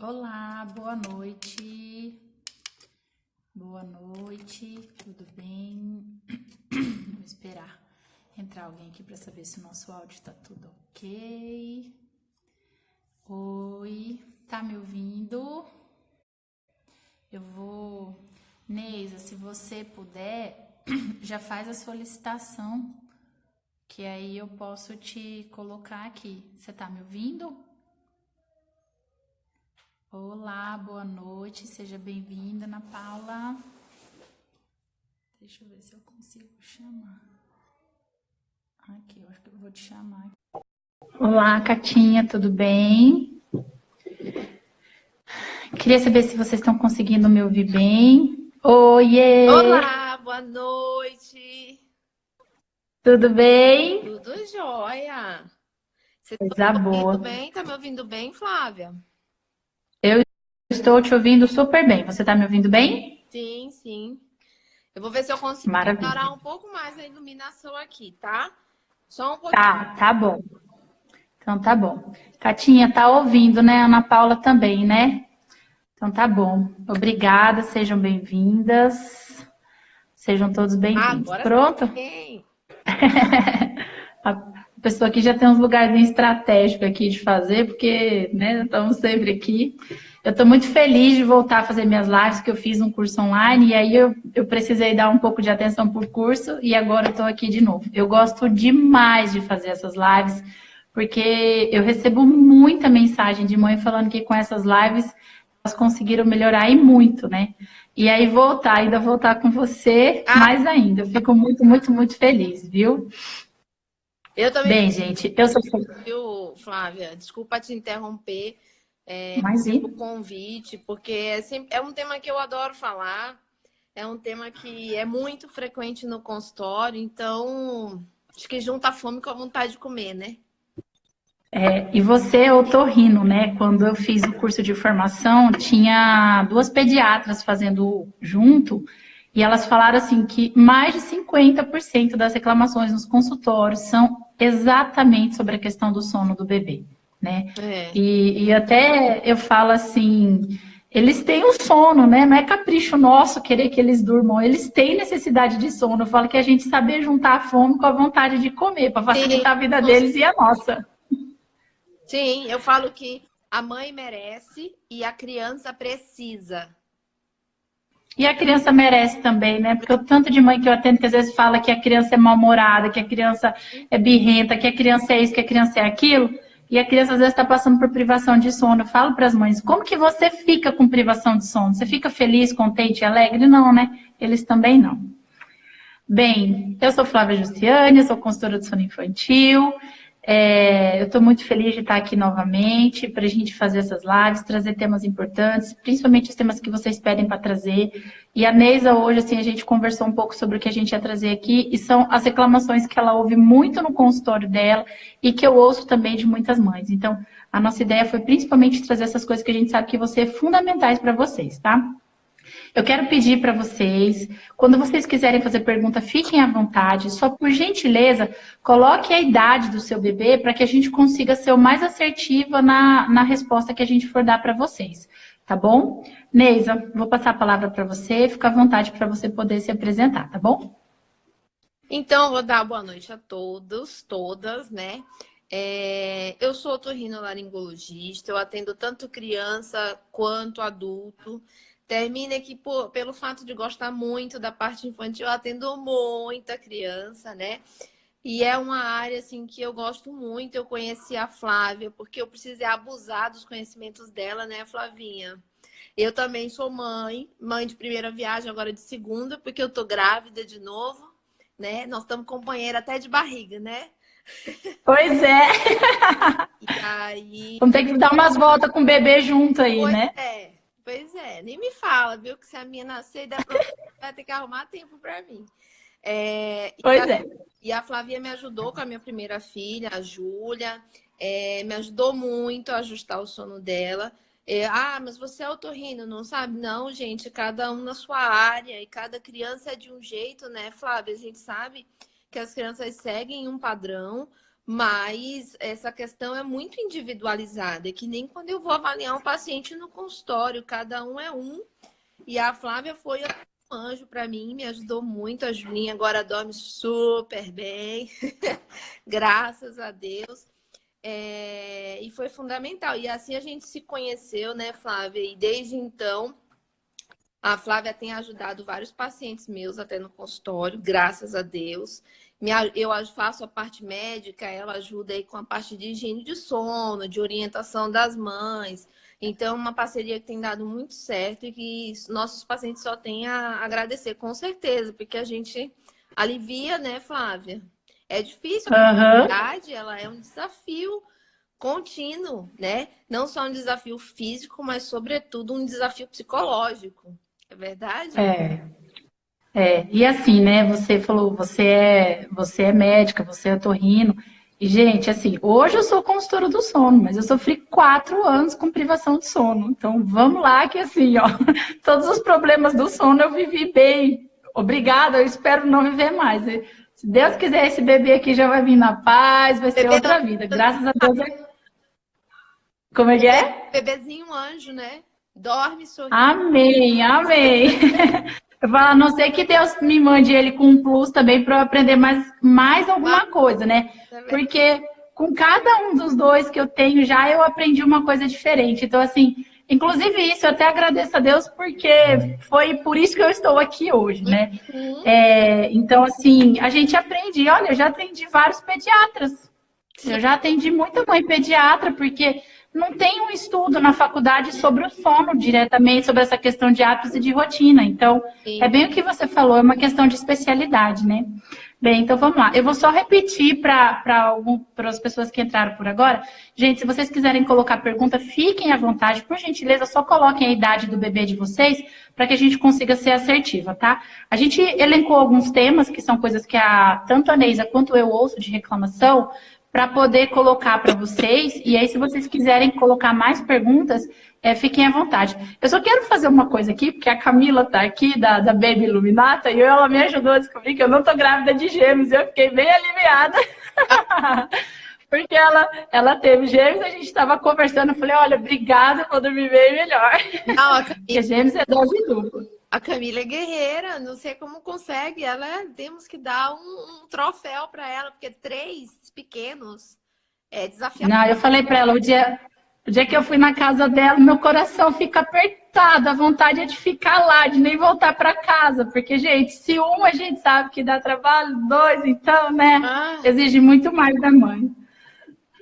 Olá, boa noite. Boa noite, tudo bem? Vou esperar entrar alguém aqui para saber se o nosso áudio tá tudo ok. Oi, tá me ouvindo? Eu vou. Neisa, se você puder, já faz a solicitação, que aí eu posso te colocar aqui. Você tá me ouvindo? Olá, boa noite, seja bem-vinda, Ana Paula. Deixa eu ver se eu consigo chamar. Aqui, eu acho que eu vou te chamar. Olá, Catinha, tudo bem? Queria saber se vocês estão conseguindo me ouvir bem. Oiê! Olá, boa noite. Tudo bem? Tudo jóia? Você tá Coisa me ouvindo boa. bem? Tá me ouvindo bem, Flávia? Eu estou te ouvindo super bem. Você está me ouvindo bem? Sim, sim. Eu vou ver se eu consigo melhorar Maravilha. um pouco mais a iluminação aqui, tá? Só um pouquinho. Tá bom. Então tá bom. Catinha, tá ouvindo, né? Ana Paula também, né? Então tá bom. Obrigada, sejam bem-vindas. Sejam todos bem-vindos. Agora Pronto? sim. A pessoa aqui já tem uns lugarzinhos estratégicos aqui de fazer, porque, né, estamos sempre aqui. Eu estou muito feliz de voltar a fazer minhas lives, que eu fiz um curso online, e aí eu precisei dar um pouco de atenção por curso, e agora eu estou aqui de novo. Eu gosto demais de fazer essas lives, porque eu recebo muita mensagem de mãe falando que com essas lives elas conseguiram melhorar e muito, né? E aí ainda voltar com você, Ah, mais ainda. Eu fico muito, muito, muito feliz, viu? eu também, Bem, gente, eu sou. viu, Flávia? Desculpa te interromper pelo Imagina. convite, porque é um tema que eu adoro falar. É um tema que é muito frequente no consultório, então acho que junta a fome com a vontade de comer, né? E você é otorrino, né? Quando eu fiz o curso de formação, tinha duas pediatras fazendo junto, e elas falaram assim que mais de 50% das reclamações nos consultórios são exatamente sobre a questão do sono do bebê, né? É. E até eu falo assim, eles têm o sono, né? Não é capricho nosso querer que eles durmam, eles têm necessidade de sono. Eu falo que a gente saber juntar a fome com a vontade de comer, para Sim, facilitar a vida com cer- deles e a nossa. sim, eu falo que a mãe merece e a criança precisa. E a criança merece também, né? Porque o tanto de mãe que eu atendo que às vezes fala que a criança é mal-humorada, que a criança é birrenta, que a criança é isso, que a criança é aquilo, e a criança às vezes está passando por privação de sono. Eu falo para as mães, como que você fica com privação de sono? Você fica feliz, contente, alegre? Não, né? Eles também não. Bem, eu sou Flávia Justiane, eu sou consultora de sono infantil. Eu estou muito feliz de estar aqui novamente para a gente fazer essas lives, trazer temas importantes, principalmente os temas que vocês pedem para trazer. E a Neisa, hoje, assim, a gente conversou um pouco sobre o que a gente ia trazer aqui, e são as reclamações que ela ouve muito no consultório dela e que eu ouço também de muitas mães. Então, a nossa ideia foi principalmente trazer essas coisas que a gente sabe que vão ser fundamentais para vocês, tá? Eu quero pedir para vocês, quando vocês quiserem fazer pergunta, fiquem à vontade. Só por gentileza, coloque a idade do seu bebê para que a gente consiga ser o mais assertiva na resposta que a gente for dar para vocês. Tá bom? Neisa, vou passar a palavra para você. Fica à vontade para você poder se apresentar, tá bom? Então, eu vou dar boa noite a todos, todas, né? Eu sou otorrinolaringologista, eu atendo tanto criança quanto adulto. Termina que, pelo fato de gostar muito da parte infantil, eu atendo muita criança, né? E é uma área assim que eu gosto muito. Eu conheci a Flávia porque eu precisei abusar dos conhecimentos dela, né, Flavinha? Eu também sou mãe, mãe de primeira viagem, agora de segunda, porque eu tô grávida de novo, né? Nós estamos companheira até de barriga, né? Pois é. E aí, Vamos ter que dar umas voltas com o bebê junto aí, pois né? é, pois é. Nem me fala, viu? Que se a minha nascer e der problema, vai ter que arrumar tempo para mim. É, e Pois a, é. e a Flavia me ajudou com a minha primeira filha, a Júlia, me ajudou muito a ajustar o sono dela. Mas você é otorrino, não sabe? Não, gente, cada um na sua área e cada criança é de um jeito, né, Flávia? A gente sabe que as crianças seguem um padrão, Mas essa questão é muito individualizada, é que nem quando eu vou avaliar um paciente no consultório, cada um é um. E a Flávia foi um anjo para mim, me ajudou muito. A Julinha agora dorme super bem, graças a Deus. E foi fundamental. E assim a gente se conheceu, né, Flávia? E desde então, a Flávia tem ajudado vários pacientes meus até no consultório, graças a Deus. Eu faço a parte médica, ela ajuda aí com a parte de higiene de sono, de orientação das mães. Então, uma parceria que tem dado muito certo e que nossos pacientes só têm a agradecer, com certeza, porque a gente alivia, né, Flávia? É difícil, a Aham. maternidade, ela é um desafio contínuo, né? Não só um desafio físico, mas, sobretudo, um desafio psicológico. É verdade? É. E assim, né? Você falou, você é médica, você é otorrino. E, gente, assim, hoje eu sou consultora do sono, mas eu sofri 4 anos com privação de sono. Então, vamos lá, que assim, ó, todos os problemas do sono eu vivi bem. Obrigada, eu espero não viver mais. Se Deus quiser, esse bebê aqui já vai vir na paz, vai ser Bebê não, outra vida. Graças a Deus. Como é que é? bebezinho anjo, né? Dorme, sorri. Amém, amém. Eu falo, a não ser que Deus me mande ele com um plus também para eu aprender mais alguma coisa, né? Porque com cada um dos dois que eu tenho já, eu aprendi uma coisa diferente. Então, assim, inclusive isso, eu até agradeço a Deus porque foi por isso que eu estou aqui hoje, né? Uhum. Então, assim, a gente aprende. Olha, eu já atendi vários pediatras. Eu já atendi muita mãe pediatra, porque não tem um estudo na faculdade sobre o sono diretamente, sobre essa questão de hábitos e de rotina. Então, é Sim. bem o que você falou, é uma questão de especialidade, né? Bem, então vamos lá. Eu vou só repetir para as pessoas que entraram por agora. Gente, se vocês quiserem colocar pergunta, fiquem à vontade. Por gentileza, só coloquem a idade do bebê de vocês para que a gente consiga ser assertiva, tá? A gente elencou alguns temas que são coisas que tanto a Neisa quanto eu ouço de reclamação, para poder colocar para vocês. E aí, se vocês quiserem colocar mais perguntas, fiquem à vontade. Eu só quero fazer uma coisa aqui, porque a Camila está aqui, da Baby Iluminata, e ela me ajudou a descobrir que eu não estou grávida de gêmeos. E eu fiquei bem aliviada. Porque ela teve gêmeos, a gente estava conversando, eu falei, olha, obrigada, vou dormir bem melhor. Não, Porque gêmeos é dose dupla. a Camila é guerreira, não sei como consegue. Temos que dar um troféu para ela, porque 3 pequenos é desafiador. Não, eu falei para ela, o dia que eu fui na casa dela, meu coração fica apertado, a vontade é de ficar lá, de nem voltar para casa, porque, gente, se um a gente sabe que dá trabalho, 2, então, né, exige muito mais da mãe.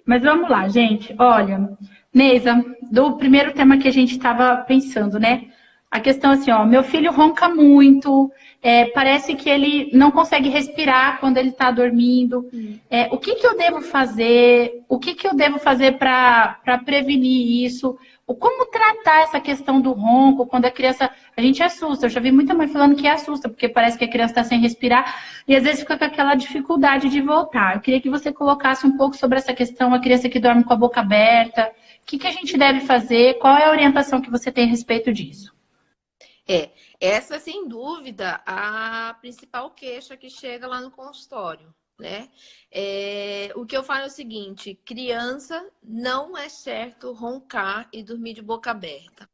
Mas vamos lá, gente, olha, Neisa, do primeiro tema que a gente estava pensando, né, a questão assim, ó, meu filho ronca muito, parece que ele não consegue respirar quando ele está dormindo. O que eu devo fazer? O que eu devo fazer para prevenir isso? Como tratar essa questão do ronco quando a criança... A gente assusta. Eu já vi muita mãe falando que assusta, porque parece que a criança está sem respirar e às vezes fica com aquela dificuldade de voltar. Eu queria que você colocasse um pouco sobre essa questão, a criança que dorme com a boca aberta. O que a gente deve fazer? Qual é a orientação que você tem a respeito disso? Essa, sem dúvida, a principal queixa que chega lá no consultório, né? O que eu falo é o seguinte, criança não é certo roncar e dormir de boca aberta.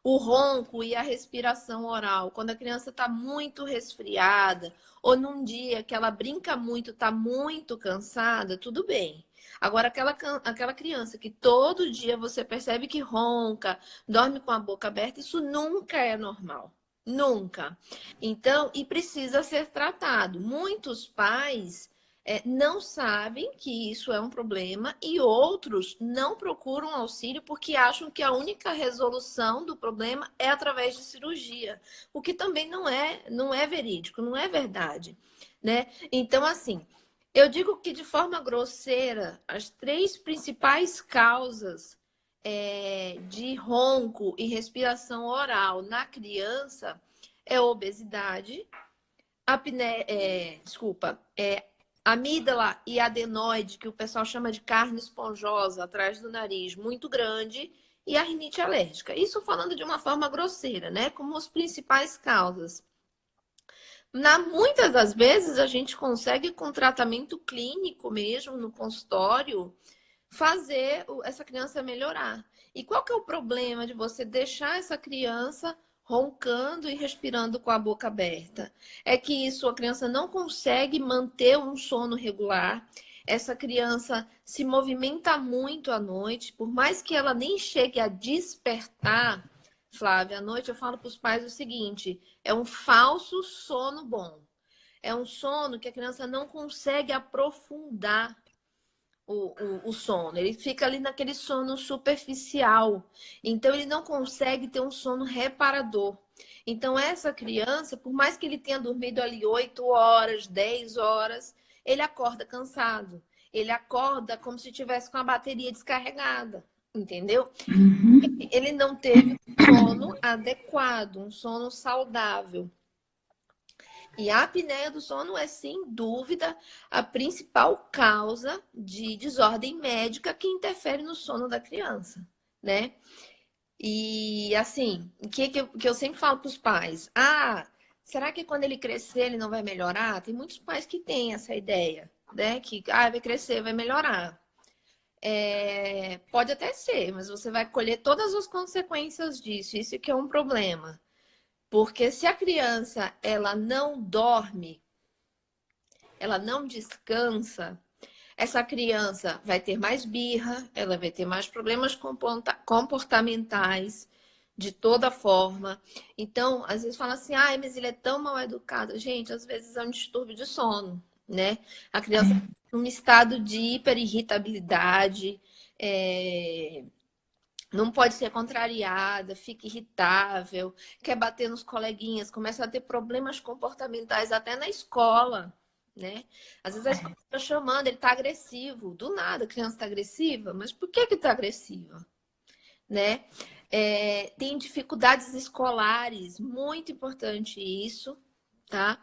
O ronco e a respiração oral, quando a criança está muito resfriada ou num dia que ela brinca muito, está muito cansada, tudo bem. Agora, aquela criança que todo dia você percebe que ronca, dorme com a boca aberta, isso nunca é normal. Nunca. Então, e precisa ser tratado. Muitos pais não sabem que isso é um problema e outros não procuram auxílio porque acham que a única resolução do problema é através de cirurgia, o que também não é verídico, não é verdade, né? Então, assim, eu digo que de forma grosseira, as 3 principais causas de ronco e respiração oral na criança é obesidade, amígdala e adenoide, que o pessoal chama de carne esponjosa atrás do nariz, muito grande, e a rinite alérgica. Isso falando de uma forma grosseira, né? Como as principais causas. Muitas das vezes a gente consegue com tratamento clínico mesmo, no consultório, fazer essa criança melhorar. E qual que é o problema de você deixar essa criança roncando e respirando com a boca aberta? É que isso, a criança não consegue manter um sono regular. Essa criança se movimenta muito à noite, por mais que ela nem chegue a despertar, Flávia, à noite eu falo para os pais o seguinte: é um falso sono bom. É um sono que a criança não consegue aprofundar o sono. Ele fica ali naquele sono superficial. Então, ele não consegue ter um sono reparador. Então, essa criança, por mais que ele tenha dormido ali 8 horas, 10 horas, ele acorda cansado. Ele acorda como se tivesse com a bateria descarregada. Entendeu? Uhum. Ele não teve um sono adequado, um sono saudável. E a apneia do sono é, sem dúvida, a principal causa de desordem médica que interfere no sono da criança, né? E, assim, o que eu sempre falo para os pais? Ah, será que quando ele crescer ele não vai melhorar? Tem muitos pais que têm essa ideia, né? Que, vai crescer, vai melhorar. Pode até ser, mas você vai colher todas as consequências disso. Isso que é um problema. Porque se a criança ela não dorme, ela não descansa, essa criança vai ter mais birra, ela vai ter mais problemas comportamentais de toda forma. Então, às vezes fala assim, ai, mas ele é tão mal educado. Gente, às vezes é um distúrbio de sono, né? A criança num estado de hiperirritabilidade, não pode ser contrariada, fica irritável, quer bater nos coleguinhas, começa a ter problemas comportamentais até na escola, né? Às vezes a escola está chamando, ele está agressivo. Do nada a criança está agressiva, mas por que está agressiva? Né? Tem dificuldades escolares, muito importante isso, tá?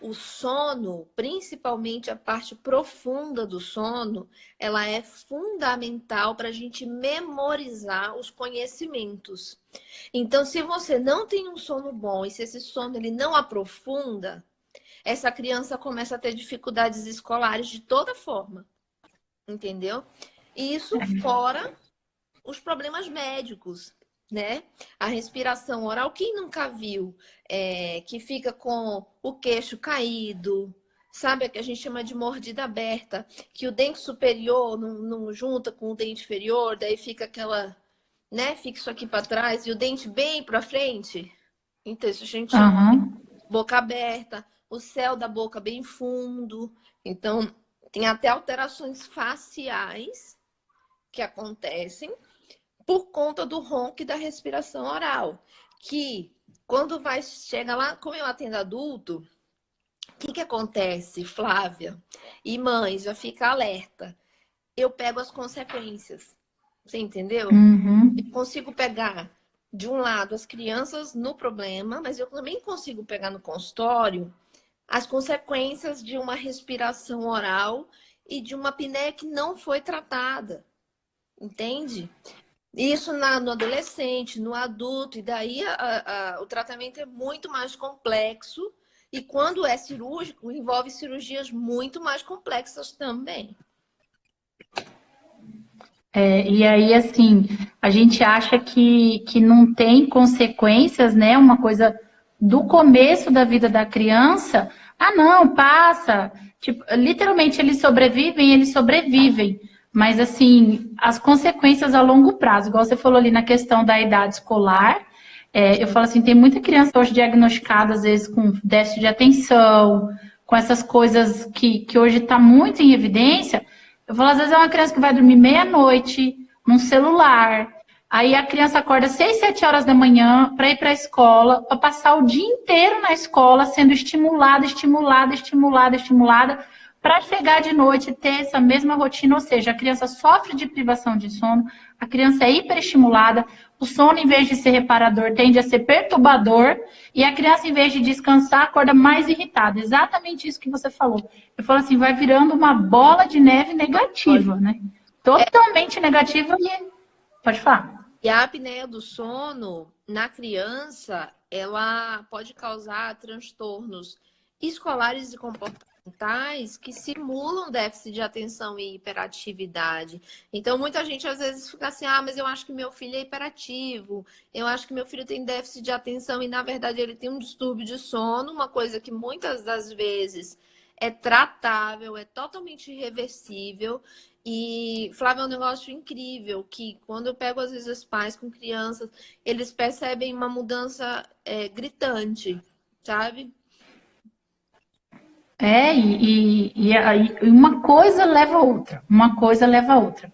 O sono, principalmente a parte profunda do sono, ela é fundamental para a gente memorizar os conhecimentos. Então, se você não tem um sono bom e se esse sono ele não aprofunda, essa criança começa a ter dificuldades escolares de toda forma, entendeu? E isso fora os problemas médicos, né? A respiração oral, quem nunca viu que fica com o queixo caído, sabe? A que a gente chama de mordida aberta, que o dente superior não junta com o dente inferior, daí fica aquela, né? Fica isso aqui para trás e o dente bem para frente. Então, isso a gente chama de boca aberta, o céu da boca bem fundo. Então, tem até alterações faciais que acontecem por conta do ronco e da respiração oral. Que quando chega lá, como eu atendo adulto, o que acontece, Flávia? E mãe, já fica alerta. Eu pego as consequências. Você entendeu? Eu consigo pegar, de um lado, as crianças no problema, mas eu também consigo pegar no consultório as consequências de uma respiração oral e de uma apneia que não foi tratada. Entende? Isso no adolescente, no adulto, e daí o tratamento é muito mais complexo. E quando é cirúrgico, envolve cirurgias muito mais complexas também. E aí, assim, a gente acha que não tem consequências, né? Uma coisa do começo da vida da criança. Ah, não, passa. Tipo, literalmente, eles sobrevivem. Mas, assim, as consequências a longo prazo, igual você falou ali na questão da idade escolar, eu falo assim, tem muita criança hoje diagnosticada, às vezes, com déficit de atenção, com essas coisas que hoje está muito em evidência. Eu falo, às vezes é uma criança que vai dormir meia-noite, num celular, aí a criança acorda 6, 7 horas da manhã para ir para a escola, para passar o dia inteiro na escola, sendo estimulada, para chegar de noite e ter essa mesma rotina, ou seja, a criança sofre de privação de sono, a criança é hiperestimulada, o sono, em vez de ser reparador, tende a ser perturbador, e a criança, em vez de descansar, acorda mais irritada. Exatamente isso que você falou. Eu falo assim, vai virando uma bola de neve negativa, né? Totalmente negativa e... Pode falar. E a apneia do sono, na criança, ela pode causar transtornos escolares e comportamentais que simulam déficit de atenção e hiperatividade. Então, muita gente às vezes fica assim, mas eu acho que meu filho é hiperativo, eu acho que meu filho tem déficit de atenção e, na verdade, ele tem um distúrbio de sono, uma coisa que muitas das vezes é tratável, é totalmente reversível. E, Flávio, é um negócio incrível que quando eu pego, às vezes, os pais com crianças, eles percebem uma mudança gritante, sabe? E uma coisa leva a outra, uma coisa leva a outra.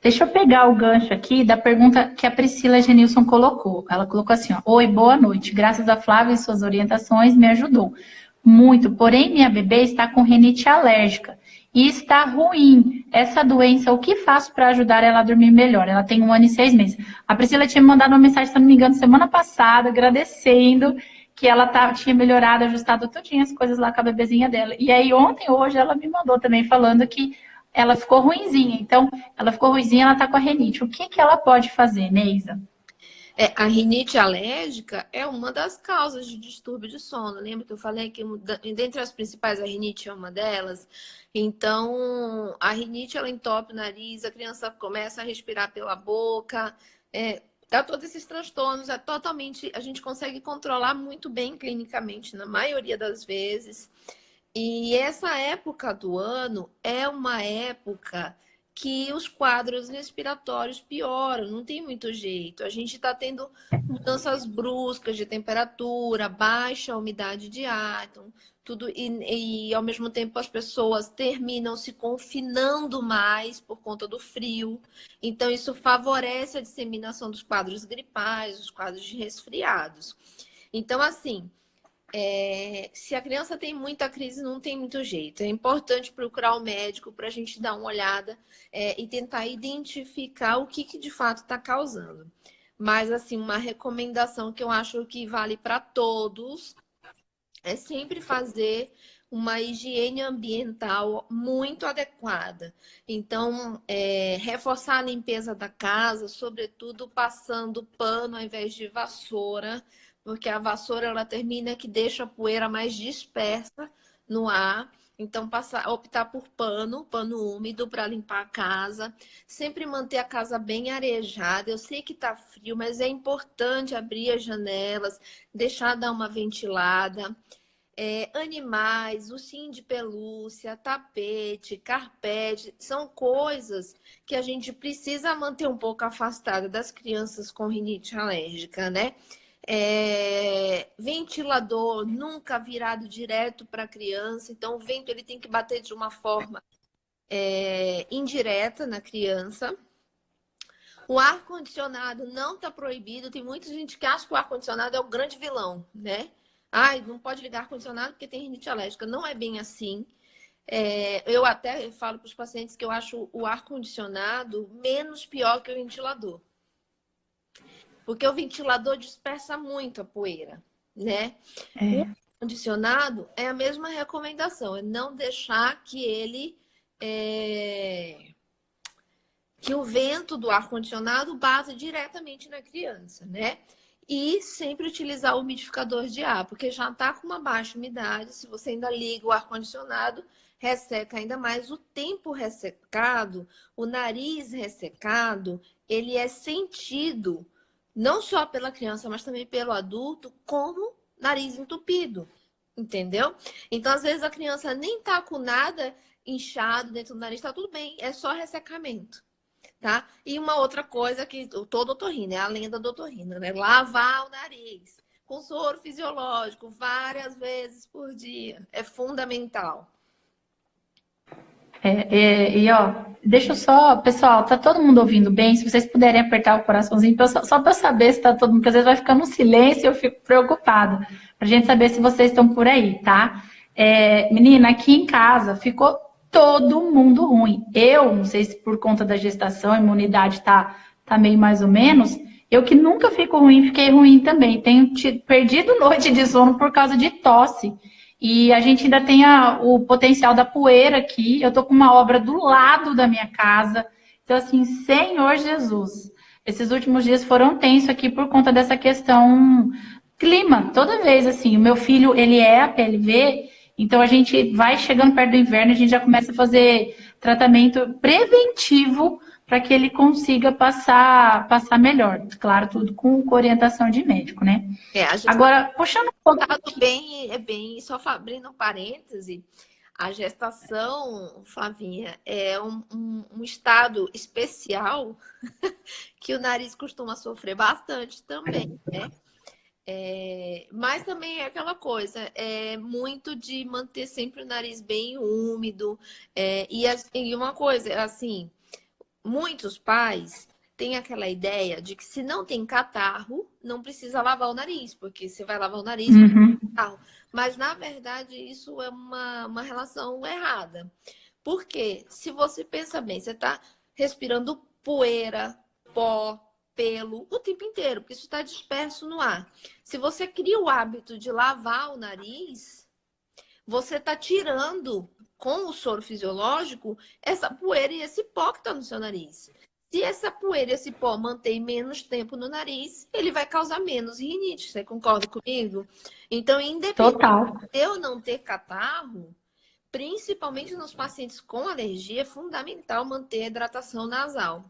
Deixa eu pegar o gancho aqui da pergunta que a Priscila Genilson colocou. Ela colocou assim, ó, oi, boa noite. Graças a Flávia e suas orientações me ajudou muito. Porém, minha bebê está com rinite alérgica e está ruim. Essa doença, o que faço para ajudar ela a dormir melhor? Ela tem 1 ano e 6 meses. A Priscila tinha me mandado uma mensagem, se não me engano, semana passada, agradecendo que ela tinha melhorado, ajustado tudinho as coisas lá com a bebezinha dela. E aí, ontem, hoje, ela me mandou também falando que ela ficou ruinzinha. Então, ela ficou ruinzinha, ela tá com a rinite. O que ela pode fazer, Neisa? A rinite alérgica é uma das causas de distúrbio de sono. Lembra que eu falei que dentre as principais a rinite é uma delas? Então, a rinite ela entope o nariz, a criança começa a respirar pela boca, dá todos esses transtornos, totalmente, a gente consegue controlar muito bem clinicamente, na maioria das vezes. E essa época do ano é uma época que os quadros respiratórios pioram, não tem muito jeito. A gente está tendo mudanças bruscas de temperatura, baixa umidade de ar, então, tudo, e ao mesmo tempo as pessoas terminam se confinando mais por conta do frio. Então, isso favorece a disseminação dos quadros gripais, dos quadros de resfriados. Então, assim, se a criança tem muita crise, não tem muito jeito. É importante procurar o médico para a gente dar uma olhada e tentar identificar o que de fato está causando. Mas, assim, uma recomendação que eu acho que vale para todos é sempre fazer uma higiene ambiental muito adequada. Então, reforçar a limpeza da casa, sobretudo passando pano ao invés de vassoura, porque a vassoura ela termina que deixa a poeira mais dispersa no ar. Então, optar por pano úmido para limpar a casa. Sempre manter a casa bem arejada. Eu sei que está frio, mas é importante abrir as janelas, deixar dar uma ventilada. Animais, ursinho de pelúcia, tapete, carpete, são coisas que a gente precisa manter um pouco afastada das crianças com rinite alérgica, né? Ventilador nunca virado direto para a criança, então o vento ele tem que bater de uma forma indireta na criança. O ar-condicionado não está proibido, tem muita gente que acha que o ar-condicionado é o grande vilão, né? Não pode ligar ar-condicionado porque tem rinite alérgica. Não é bem assim. Eu até falo para os pacientes que eu acho o ar-condicionado menos pior que o ventilador. Porque o ventilador dispersa muito a poeira, né? O ar-condicionado é a mesma recomendação. É não deixar que ele... que o vento do ar-condicionado bata diretamente na criança, né? E sempre utilizar o umidificador de ar, porque já está com uma baixa umidade. Se você ainda liga o ar-condicionado, resseca ainda mais. O tempo ressecado, o nariz ressecado, ele é sentido não só pela criança, mas também pelo adulto, como nariz entupido, entendeu? Então, às vezes, a criança nem tá com nada inchado dentro do nariz, tá tudo bem, é só ressecamento. Tá? E uma outra coisa que todo otorrino, é a lenda do otorrino, né? Lavar o nariz com soro fisiológico várias vezes por dia. É fundamental. Deixa eu só, pessoal, tá todo mundo ouvindo bem? Se vocês puderem apertar o coraçãozinho, só para saber se tá todo mundo, porque às vezes vai ficando um silêncio e eu fico preocupada, pra gente saber se vocês estão por aí, tá? Menina, aqui em casa ficou todo mundo ruim. Eu, não sei se por conta da gestação, a imunidade tá meio mais ou menos, eu que nunca fico ruim, fiquei ruim também. Tenho perdido noite de sono por causa de tosse. E a gente ainda tem o potencial da poeira aqui. Eu tô com uma obra do lado da minha casa. Então, assim, Senhor Jesus, esses últimos dias foram tensos aqui por conta dessa questão clima. Toda vez, assim, o meu filho, ele é APLV Então, a gente vai chegando perto do inverno, a gente já começa a fazer tratamento preventivo para que ele consiga passar melhor. Claro, tudo com orientação de médico, né? A gestação Agora, puxando um pouco. só abrindo um parêntese, a gestação, Flavinha, é um estado especial que o nariz costuma sofrer bastante também, né? Mas também é aquela coisa, é muito de manter sempre o nariz bem úmido. E uma coisa, assim, muitos pais têm aquela ideia de que se não tem catarro, não precisa lavar o nariz, porque você vai lavar o nariz com catarro. Mas, na verdade, isso é uma relação errada. Porque se você pensa bem, você está respirando poeira, pó, pelo o tempo inteiro, porque isso está disperso no ar. Se você cria o hábito de lavar o nariz, você está tirando com o soro fisiológico essa poeira e esse pó que está no seu nariz. Se essa poeira e esse pó mantém menos tempo no nariz, ele vai causar menos rinite. Você concorda comigo? Então, independente de eu não ter catarro, principalmente nos pacientes com alergia, é fundamental manter a hidratação nasal.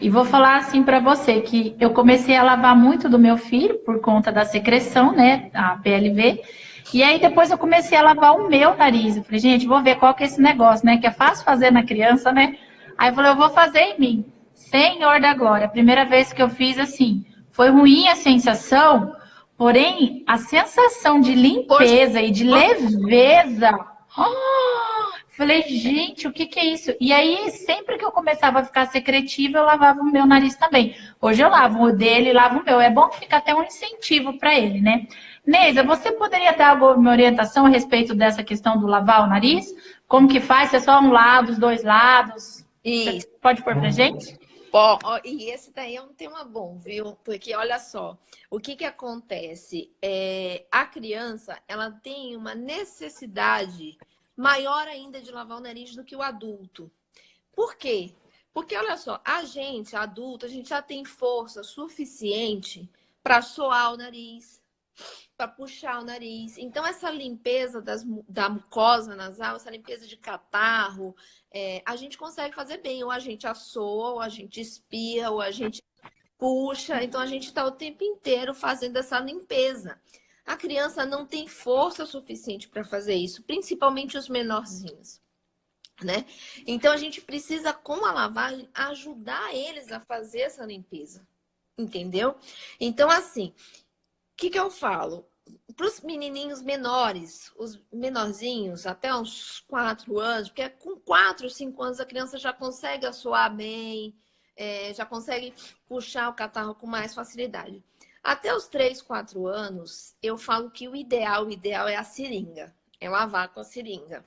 E vou falar assim para você que eu comecei a lavar muito do meu filho por conta da secreção, né, a PLV. E aí depois eu comecei a lavar o meu nariz. Eu falei, gente, vou ver qual que é esse negócio, né, que é fácil fazer na criança, né? Aí eu falei, eu vou fazer em mim. Senhor da glória, a primeira vez que eu fiz assim, foi ruim a sensação, porém a sensação de limpeza e de leveza. Falei, gente, o que que é isso? E aí, sempre que eu começava a ficar secretiva, eu lavava o meu nariz também. Hoje eu lavo o dele, lavo o meu. É bom que fica até um incentivo para ele, né? Neisa, você poderia dar alguma orientação a respeito dessa questão do lavar o nariz? Como que faz? Se é só um lado, os dois lados? Isso. Você pode pôr pra gente? Bom, e esse daí é um tema bom, viu? Porque olha só, o que que acontece? A criança, ela tem uma necessidade maior ainda de lavar o nariz do que o adulto. Por quê? Porque, olha só, a gente, adulto, a gente já tem força suficiente para soar o nariz, para puxar o nariz. Então, essa limpeza da mucosa nasal, essa limpeza de catarro, a gente consegue fazer bem. Ou a gente assoa, ou a gente espirra, ou a gente puxa. Então, a gente está o tempo inteiro fazendo essa limpeza. A criança não tem força suficiente para fazer isso, principalmente os menorzinhos, né? Então, a gente precisa, com a lavagem, ajudar eles a fazer essa limpeza, entendeu? Então, assim, o que eu falo? Para os menininhos menores, os menorzinhos, até uns 4 anos, porque com 4, 5 anos a criança já consegue assoar bem, já consegue puxar o catarro com mais facilidade. Até os 3, 4 anos, eu falo que o ideal é a seringa, é lavar com a seringa,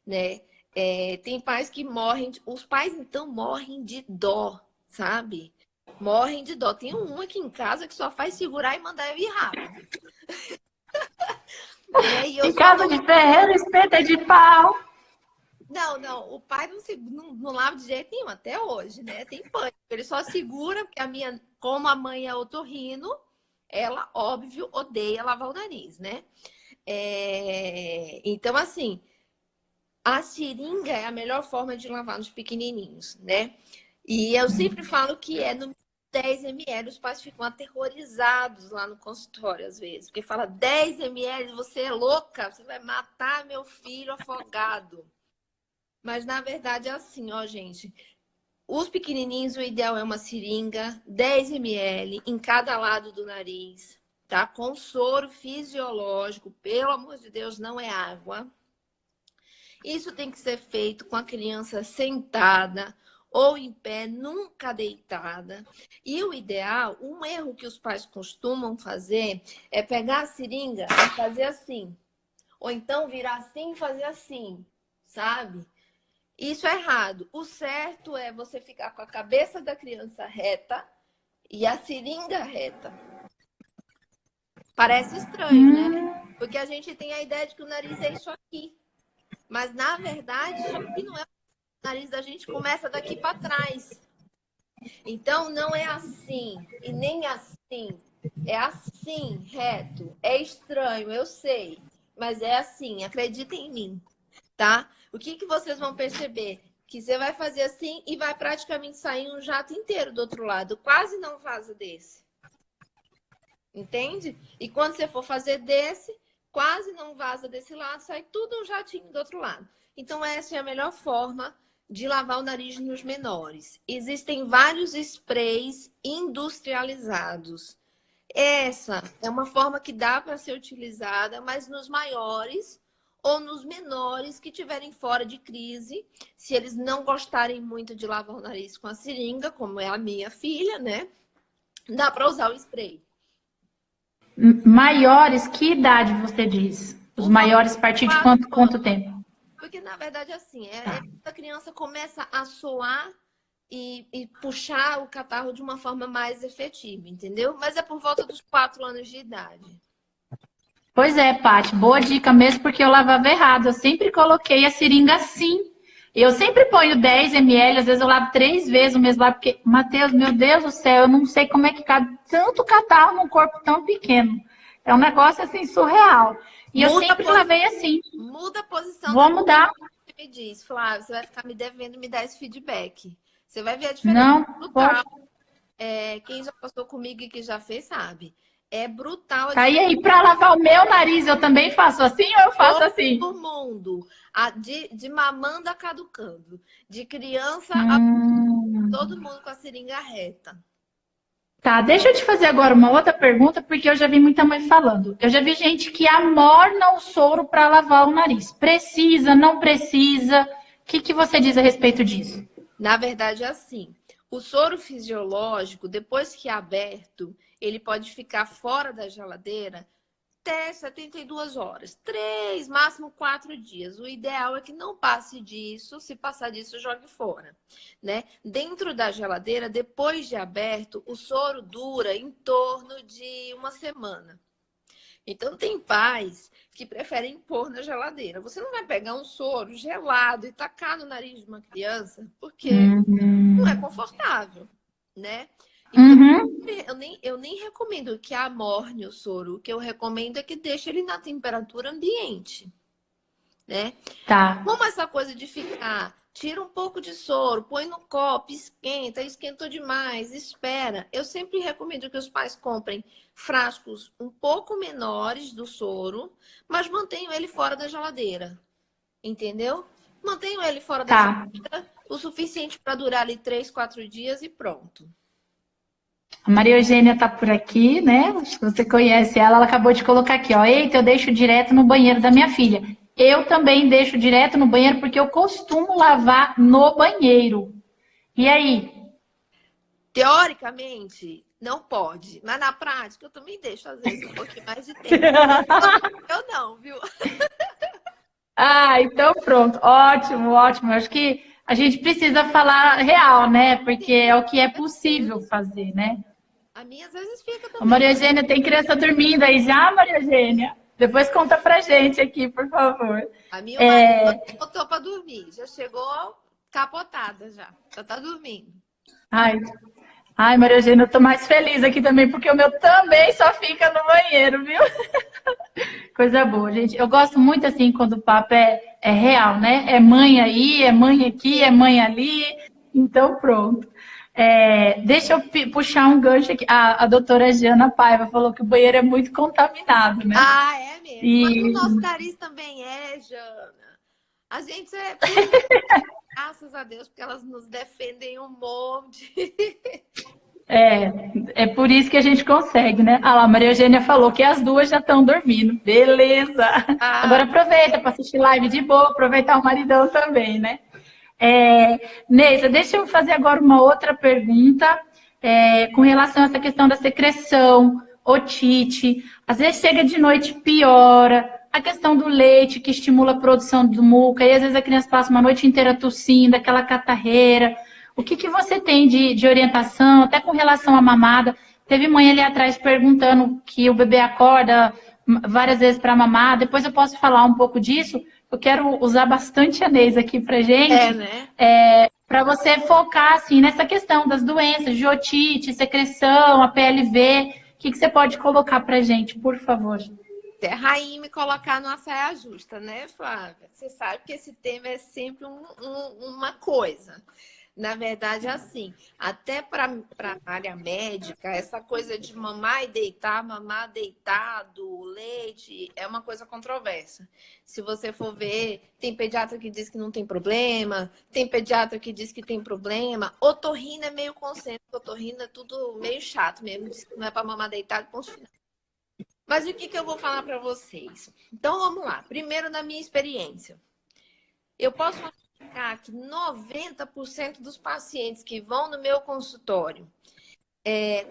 né? Tem pais que morrem, os pais então morrem de dó, sabe? Morrem de dó. Tem um aqui em casa que só faz segurar e mandar eu ir rápido. Em casa de ferreiro, espeta de pau. Não, o pai não lava de jeito nenhum, até hoje, né? Tem pânico. Ele só segura, porque como a mãe é otorrino, ela, óbvio, odeia lavar o nariz, né? Então, assim, a seringa é a melhor forma de lavar nos pequenininhos, né? E eu sempre falo que é no 10 ml, os pais ficam aterrorizados lá no consultório, às vezes. Porque fala, 10 ml, você é louca, você vai matar meu filho afogado. Mas, na verdade, é assim, ó, gente. Os pequenininhos, o ideal é uma seringa, 10 ml em cada lado do nariz, tá? Com soro fisiológico, pelo amor de Deus, não é água. Isso tem que ser feito com a criança sentada ou em pé, nunca deitada. E o ideal, um erro que os pais costumam fazer é pegar a seringa e fazer assim. Ou então virar assim e fazer assim, sabe? Isso é errado. O certo é você ficar com a cabeça da criança reta e a seringa reta. Parece estranho, né? Porque a gente tem a ideia de que o nariz é isso aqui. Mas, na verdade, isso aqui não é. O nariz da gente começa daqui para trás. Então, não é assim e nem assim. É assim, reto. É estranho, eu sei. Mas é assim, acredita em mim, tá? O que que vocês vão perceber? Que você vai fazer assim e vai praticamente sair um jato inteiro do outro lado. Quase não vaza desse. Entende? E quando você for fazer desse, quase não vaza desse lado, sai tudo um jatinho do outro lado. Então, essa é a melhor forma de lavar o nariz nos menores. Existem vários sprays industrializados. Essa é uma forma que dá para ser utilizada, mas nos maiores ou nos menores que tiverem fora de crise, se eles não gostarem muito de lavar o nariz com a seringa, como é a minha filha, né? Dá para usar o spray. Maiores, que idade você diz? Os maiores, a partir de quanto tempo? Porque, na verdade, assim, Tá. a criança começa a soar e puxar o catarro de uma forma mais efetiva, entendeu? Mas é por volta dos 4 anos de idade. Pois é, Paty, boa dica mesmo, porque eu lavava errado. Eu sempre coloquei a seringa assim. Eu sempre ponho 10 ml, às vezes eu lavo 3 vezes o mesmo lado, porque, Matheus, meu Deus do céu, eu não sei como é que cabe tanto catarro num corpo tão pequeno. É um negócio assim surreal. E eu sempre lavei assim. Muda a posição. Vou mudar. Você me diz, Flávia, você vai ficar me devendo me dar esse feedback. Você vai ver a diferença. Não, brutal. Quem já passou comigo e que já fez, sabe. É brutal. Tá aí, para lavar o meu nariz, eu também faço assim ou eu faço assim? Todo mundo. De mamando a caducando. De criança todo mundo com a seringa reta. Tá, deixa eu te fazer agora uma outra pergunta, porque eu já vi muita mãe falando. Eu já vi gente que amorna o soro para lavar o nariz. Precisa, não precisa? O que você diz a respeito disso? Na verdade, é assim. O soro fisiológico, depois que é aberto, ele pode ficar fora da geladeira até 72 horas. 3, máximo 4 dias. O ideal é que não passe disso. Se passar disso, jogue fora, né? Dentro da geladeira, depois de aberto, o soro dura em torno de 1 semana. Então, tem pais que preferem pôr na geladeira. Você não vai pegar um soro gelado e tacar no nariz de uma criança, porque não é confortável, né? Então, eu nem recomendo que amorne o soro. O que eu recomendo é que deixe ele na temperatura ambiente, né? Tá. Como essa coisa de ficar, tira um pouco de soro, põe no copo, esquenta, esquentou demais, espera. Eu sempre recomendo que os pais comprem frascos um pouco menores do soro, mas mantenham ele fora da geladeira, entendeu? Mantenham ele fora da geladeira o suficiente para durar ali 3, 4 dias e pronto. A Maria Eugênia tá por aqui, né? Acho que você conhece ela. Ela acabou de colocar aqui, ó. Eita, eu deixo direto no banheiro da minha filha. Eu também deixo direto no banheiro porque eu costumo lavar no banheiro. E aí? Teoricamente, não pode. Mas na prática, eu também deixo, às vezes, um pouquinho mais de tempo. Eu não, viu? Ah, então pronto. Ótimo, ótimo. Eu acho que a gente precisa falar real, né? Porque é o que é possível fazer, né? A minha às vezes fica também. Ô, Maria Eugênia, tem criança dormindo aí já, Maria Eugênia? Depois conta pra gente aqui, por favor. A minha marido botou pra dormir. Já chegou capotada já. Já tá dormindo. Ai, Maria Eugênia, eu tô mais feliz aqui também, porque o meu também só fica no banheiro, viu? Coisa boa, gente. Eu gosto muito assim quando o papo é real, né? É mãe aí, é mãe aqui, é mãe ali. Então, pronto. Deixa eu puxar um gancho aqui. A doutora Jana Paiva falou que o banheiro é muito contaminado, né? Ah, é mesmo. Mas o nosso nariz também é, Jana. A gente é... Graças a Deus, porque elas nos defendem um monte. É por isso que a gente consegue, né? Ah lá, a Maria Eugênia falou que as duas já estão dormindo. Beleza! Agora aproveita para assistir live de boa, aproveitar o maridão também, né? Neisa, deixa eu fazer agora uma outra pergunta com relação a essa questão da secreção, otite. Às vezes chega de noite, piora. A questão do leite, que estimula a produção do muco. E às vezes a criança passa uma noite inteira tossindo, aquela catarreira. O que você tem de orientação, até com relação à mamada? Teve mãe ali atrás perguntando que o bebê acorda várias vezes para mamar. Depois eu posso falar um pouco disso. Eu quero usar bastante a Neisa aqui pra gente. Né? Para você focar assim, nessa questão das doenças de otite, secreção, a PLV. que você pode colocar pra gente, por favor? Terra aí me colocar numa saia justa, né, Flávia? Você sabe que esse tema é sempre uma coisa. Na verdade, assim, até para a área médica, essa coisa de mamar deitado, leite, é uma coisa controversa. Se você for ver, tem pediatra que diz que não tem problema, tem pediatra que diz que tem problema. Otorrino é meio consenso, otorrino é tudo meio chato mesmo, diz que não é para mamar deitado, ponto final. Mas o que eu vou falar para vocês? Então, vamos lá. Primeiro, na minha experiência. Eu posso falar que 90% dos pacientes que vão no meu consultório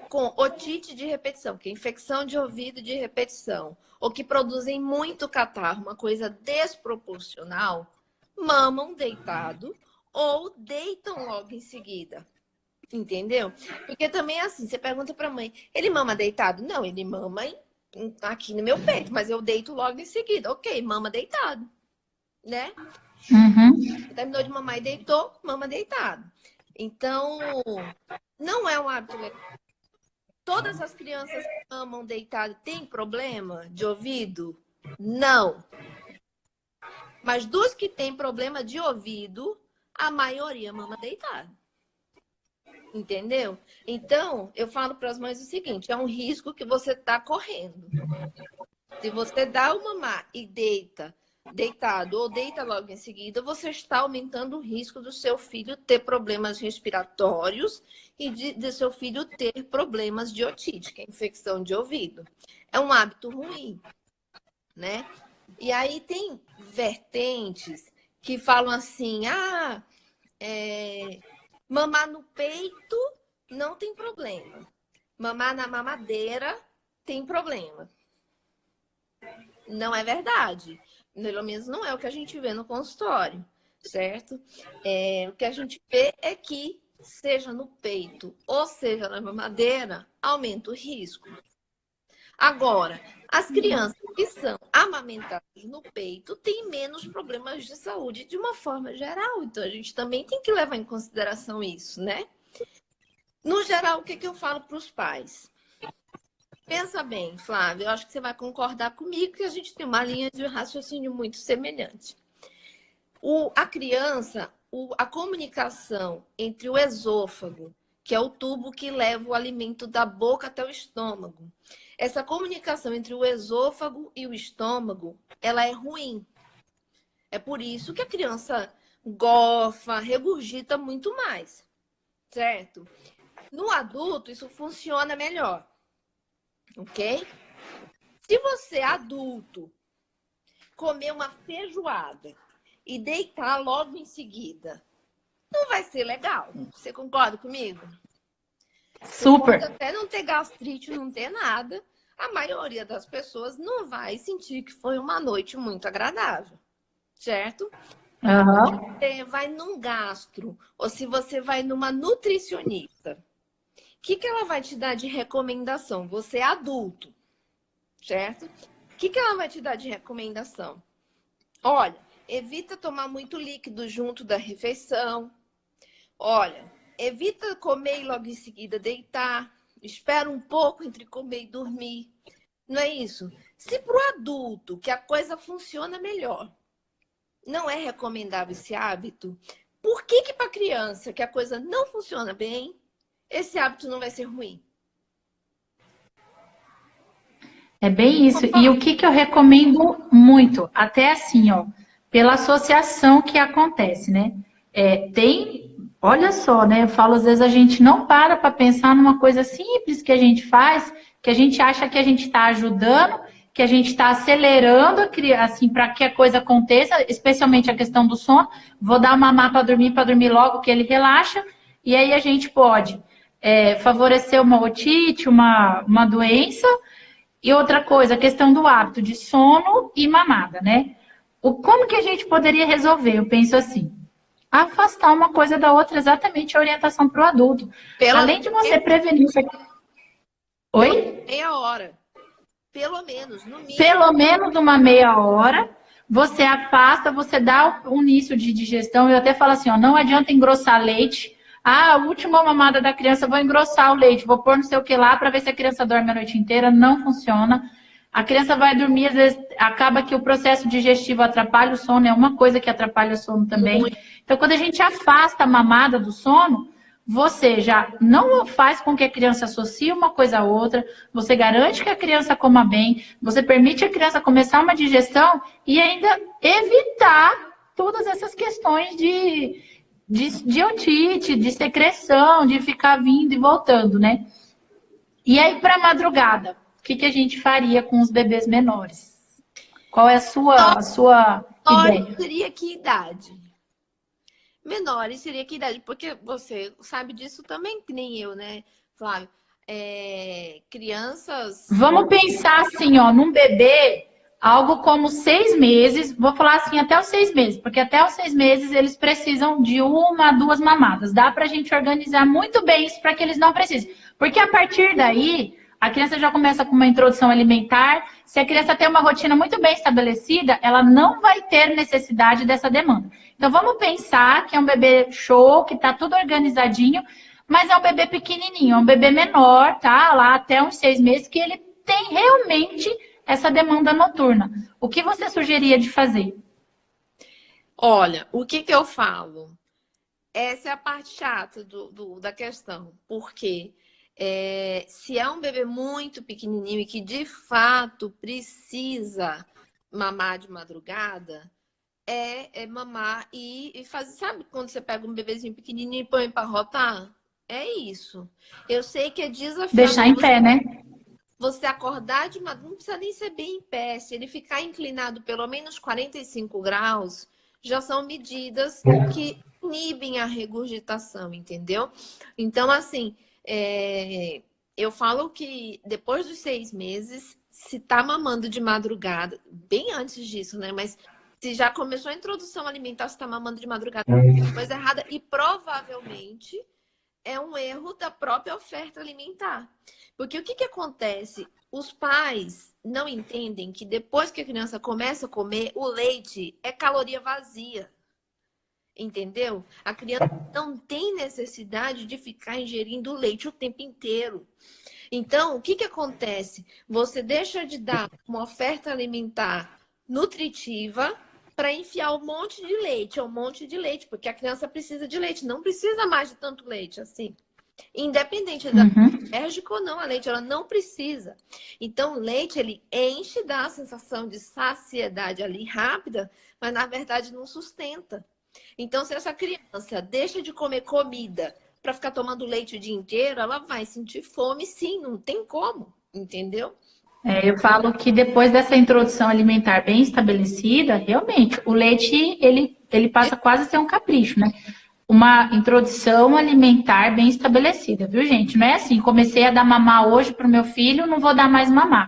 com otite de repetição, que é infecção de ouvido de repetição, ou que produzem muito catarro, uma coisa desproporcional, mamam deitado ou deitam logo em seguida. Entendeu? Porque também é assim, você pergunta para a mãe, ele mama deitado? Não, ele mama aqui no meu peito, mas eu deito logo em seguida. Ok, mama deitado, né? Uhum. Terminou de mamar e deitou, mama deitado. Então, não é um hábito legal. Todas as crianças que mamam deitado têm problema de ouvido? Não. Mas dos que têm problema de ouvido, a maioria mama deitado. Entendeu? Então, eu falo para as mães o seguinte, é um risco que você está correndo. Se você dá o mamar e deitado ou deita logo em seguida, você está aumentando o risco do seu filho ter problemas respiratórios e de seu filho ter problemas de otite, que é infecção de ouvido. É um hábito ruim, né? E aí tem vertentes que falam assim, mamar no peito não tem problema. Mamar na mamadeira tem problema. Não é verdade. Pelo menos não é o que a gente vê no consultório, certo? O que a gente vê é que, seja no peito ou seja na mamadeira, aumenta o risco. Agora, as crianças que são amamentadas no peito têm menos problemas de saúde de uma forma geral. Então, a gente também tem que levar em consideração isso, né? No geral, o que eu falo para os pais? Pensa bem, Flávia, eu acho que você vai concordar comigo que a gente tem uma linha de raciocínio muito semelhante. A criança, a comunicação entre o esôfago, que é o tubo que leva o alimento da boca até o estômago, essa comunicação entre o esôfago e o estômago, ela é ruim. É por isso que a criança gofa, regurgita muito mais, certo? No adulto, isso funciona melhor. Ok? Se você, adulto, comer uma feijoada e deitar logo em seguida, não vai ser legal. Você concorda comigo? Super. Você pode até não ter gastrite, não ter nada. A maioria das pessoas não vai sentir que foi uma noite muito agradável. Certo? Uhum. Você vai num gastro ou se você vai numa nutricionista, o que ela vai te dar de recomendação? Você é adulto, certo? O que ela vai te dar de recomendação? Olha, evita tomar muito líquido junto da refeição. Olha, evita comer e logo em seguida deitar. Espera um pouco entre comer e dormir. Não é isso? Se para o adulto, que a coisa funciona melhor, não é recomendável esse hábito, por que para a criança, que a coisa não funciona bem, esse hábito não vai ser ruim? É bem isso. E o que eu recomendo muito, até assim, ó, pela associação que acontece, né? Olha só, né? Eu falo, às vezes a gente não para pensar numa coisa simples que a gente faz, que a gente acha que a gente está ajudando, que a gente está acelerando, assim, para que a coisa aconteça, especialmente a questão do sono. Vou dar uma mamar para dormir logo, que ele relaxa, e aí a gente pode favorecer uma otite, uma doença. E outra coisa, a questão do hábito de sono e mamada, né? Como que a gente poderia resolver? Eu penso assim, afastar uma coisa da outra, exatamente a orientação para o adulto. Além de você prevenir isso aqui. Oi? Meia hora. Pelo menos, no mínimo. Pelo menos uma meia hora, você afasta, você dá um início de digestão. Eu até falo assim, ó, não adianta engrossar leite. Ah, a última mamada da criança, vou engrossar o leite, vou pôr não sei o que lá para ver se a criança dorme a noite inteira. Não funciona. A criança vai dormir, às vezes acaba que o processo digestivo atrapalha o sono, é uma coisa que atrapalha o sono também. Então, quando a gente afasta a mamada do sono, você já não faz com que a criança associe uma coisa a outra, você garante que a criança coma bem, você permite a criança começar uma digestão e ainda evitar todas essas questões de otite, de secreção, de ficar vindo e voltando, né? E aí, para madrugada, o que a gente faria com os bebês menores? Qual é a sua ideia? Seria que idade? Menores seria que idade? Porque você sabe disso também, que nem eu, né, Flávio? Crianças... Vamos pensar assim, ó, num bebê, algo como 6 meses, vou falar assim, até os 6 meses, porque até os 6 meses eles precisam de 1 a 2 mamadas. Dá pra gente organizar muito bem isso para que eles não precisem. Porque a partir daí, a criança já começa com uma introdução alimentar. Se a criança tem uma rotina muito bem estabelecida, ela não vai ter necessidade dessa demanda. Então, vamos pensar que é um bebê show, que está tudo organizadinho, mas é um bebê pequenininho, é um bebê menor, tá? Lá até uns 6 meses, que ele tem realmente essa demanda noturna. O que você sugeria de fazer? Olha, o que eu falo? Essa é a parte chata da questão, porque... se é um bebê muito pequenininho e que de fato precisa mamar de madrugada, mamar e fazer. Sabe quando você pega um bebezinho pequenininho e põe para rotar? É isso. Eu sei que é desafiador. Deixar em pé, né? Você acordar de madrugada, não precisa nem ser bem em pé. Se ele ficar inclinado pelo menos 45 graus, já são medidas que inibem a regurgitação, entendeu? Então, assim. Eu falo que depois dos 6 meses, se tá mamando de madrugada, bem antes disso, né? Mas se já começou a introdução alimentar, se tá mamando de madrugada, é coisa errada. E provavelmente é um erro da própria oferta alimentar. Porque o que acontece? Os pais não entendem que depois que a criança começa a comer, o leite é caloria vazia. Entendeu? A criança não tem necessidade de ficar ingerindo leite o tempo inteiro. Então, o que acontece? Você deixa de dar uma oferta alimentar nutritiva para enfiar um monte de leite, porque a criança precisa de leite, não precisa mais de tanto leite assim. Independente da alérgico ou não a leite, ela não precisa. Então, o leite, ele enche, dá a sensação de saciedade ali rápida, mas na verdade não sustenta. Então, se essa criança deixa de comer comida para ficar tomando leite o dia inteiro, ela vai sentir fome, sim, não tem como, entendeu? Eu falo que depois dessa introdução alimentar bem estabelecida, realmente, o leite, ele passa quase a ser um capricho, né? Uma introdução alimentar bem estabelecida, viu, gente? Não é assim, comecei a dar mamar hoje para o meu filho, não vou dar mais mamar.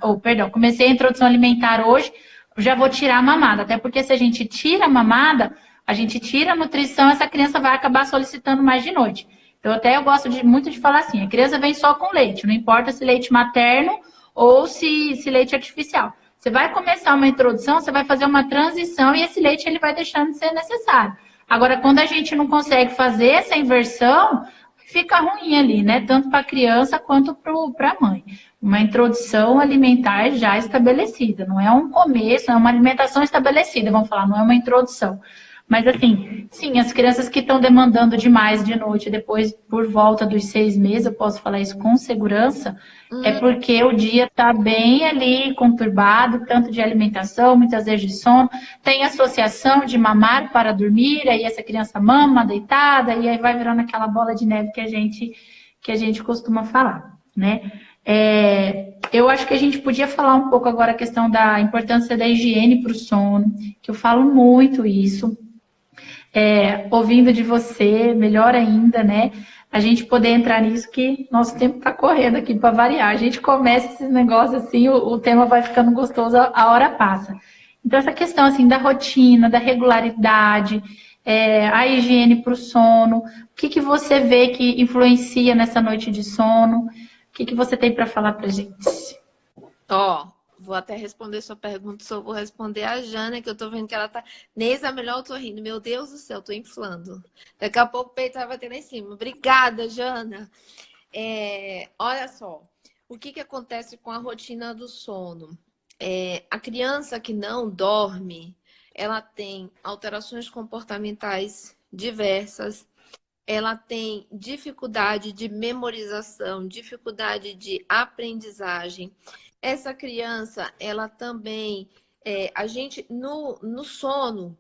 Comecei a introdução alimentar hoje, já vou tirar a mamada. Até porque se a gente tira a mamada, a gente tira a nutrição, essa criança vai acabar solicitando mais de noite. Então, até eu gosto muito de falar assim, a criança vem só com leite, não importa se leite materno ou se leite artificial. Você vai começar uma introdução, você vai fazer uma transição e esse leite ele vai deixando de ser necessário. Agora, quando a gente não consegue fazer essa inversão, fica ruim ali, né? Tanto para a criança quanto para a mãe. Uma introdução alimentar já estabelecida, não é um começo, é uma alimentação estabelecida, vamos falar, não é uma introdução. Mas assim, sim, as crianças que estão demandando demais de noite, depois por volta dos 6 meses, eu posso falar isso com segurança, é porque o dia está bem ali conturbado, tanto de alimentação, muitas vezes de sono, tem associação de mamar para dormir, aí essa criança mama deitada, e aí vai virando aquela bola de neve que a gente costuma falar, né? Eu acho que a gente podia falar um pouco agora a questão da importância da higiene para o sono, que eu falo muito isso. Ouvindo de você, melhor ainda, né? A gente poder entrar nisso, que nosso tempo está correndo aqui para variar. A gente começa esses negócios assim, o tema vai ficando gostoso, a hora passa. Então, essa questão assim da rotina, da regularidade, a higiene para o sono, o que você vê que influencia nessa noite de sono? O que você tem para falar para gente? vou até responder sua pergunta, só vou responder a Jana, que eu tô vendo que ela tá... Neisa, melhor eu tô rindo. Meu Deus do céu, tô inflando. Daqui a pouco o peito vai bater lá em cima. Obrigada, Jana. Olha só, o que acontece com a rotina do sono? A criança que não dorme, ela tem alterações comportamentais diversas, ela tem dificuldade de memorização, dificuldade de aprendizagem. Essa criança, ela também, a gente, no sono,